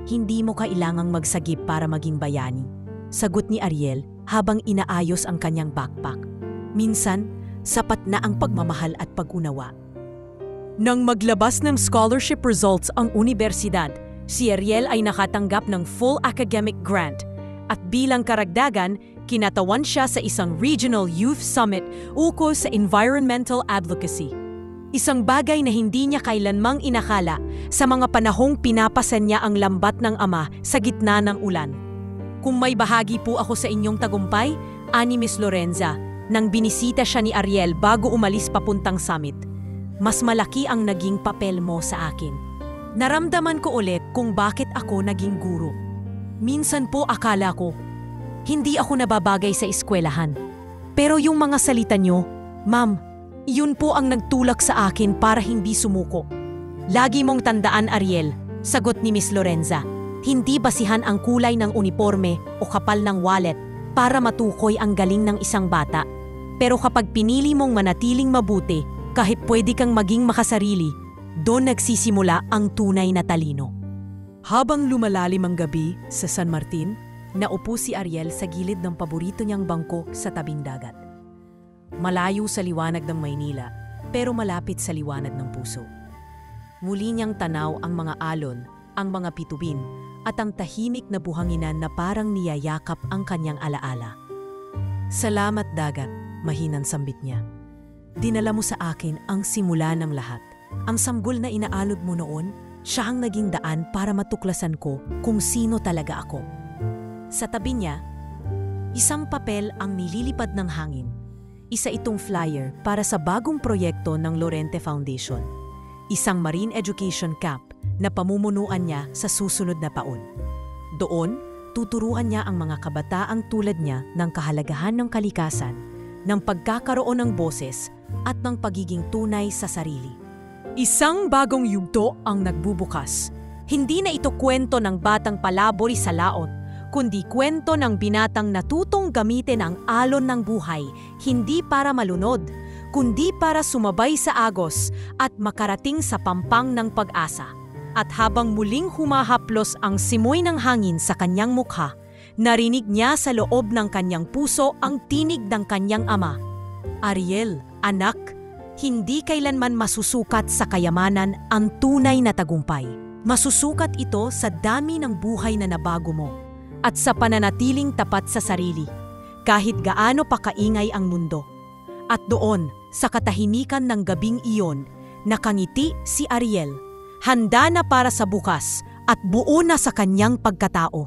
hindi mo kailangang magsagip para maging bayani. Sagot ni Ariel habang inaayos ang kanyang backpack. Minsan, sapat na ang pagmamahal at pag-unawa. Nang maglabas ng scholarship results ang universidad, si Ariel ay nakatanggap ng full academic grant at bilang karagdagan, kinatawan siya sa isang regional youth summit ukol sa environmental advocacy. Isang bagay na hindi niya kailanmang inakala sa mga panahong pinapasan niya ang lambat ng ama sa gitna ng ulan. Kung may bahagi po ako sa inyong tagumpay, ani Miss Lorenza, nang binisita siya ni Ariel bago umalis papuntang summit. Mas malaki ang naging papel mo sa akin. Naramdaman ko ulit kung bakit ako naging guro. Minsan po akala ko, hindi ako nababagay sa eskwelahan. Pero yung mga salita nyo, Ma'am, yun po ang nagtulak sa akin para hindi sumuko. Lagi mong tandaan, Ariel, sagot ni Miss Lorenza. Hindi basihan ang kulay ng uniforme o kapal ng wallet para matukoy ang galing ng isang bata. Pero kapag pinili mong manatiling mabuti, kahit pwede kang maging makasarili, doon nagsisimula ang tunay na talino. Habang lumalalim ang gabi sa San Martin, naupo si Ariel sa gilid ng paborito niyang bangko sa tabing dagat. Malayo sa liwanag ng Maynila, pero malapit sa liwanag ng puso. Muli niyang tanaw ang mga alon, ang mga pitubin, at ang tahimik na buhanginan na parang niyayakap ang kanyang alaala. Salamat dagat, mahinang sambit niya. Dinala mo sa akin ang simula ng lahat. Ang sanggol na inaalog mo noon, siya ang naging daan para matuklasan ko kung sino talaga ako. Sa tabi niya, isang papel ang nililipad ng hangin. Isa itong flyer para sa bagong proyekto ng Lorente Foundation. Isang marine education camp na pamumunuan niya sa susunod na taon. Doon, tuturuan niya ang mga kabataang tulad niya ng kahalagahan ng kalikasan, ng pagkakaroon ng boses at ng pagiging tunay sa sarili. Isang bagong yugto ang nagbubukas. Hindi na ito kwento ng batang palabori sa laot, kundi kwento ng binatang natutong gamitin ang alon ng buhay, hindi para malunod, kundi para sumabay sa agos at makarating sa pampang ng pag-asa. At habang muling humahaplos ang simoy ng hangin sa kanyang mukha, narinig niya sa loob ng kanyang puso ang tinig ng kanyang ama. Ariel, anak, hindi kailanman masusukat sa kayamanan ang tunay na tagumpay. Masusukat ito sa dami ng buhay na nabago mo at sa pananatiling tapat sa sarili, kahit gaano pa kaingay ang mundo. At doon, sa katahimikan ng gabing iyon, nakangiti si Ariel, handa na para sa bukas at buo na sa kanyang pagkatao.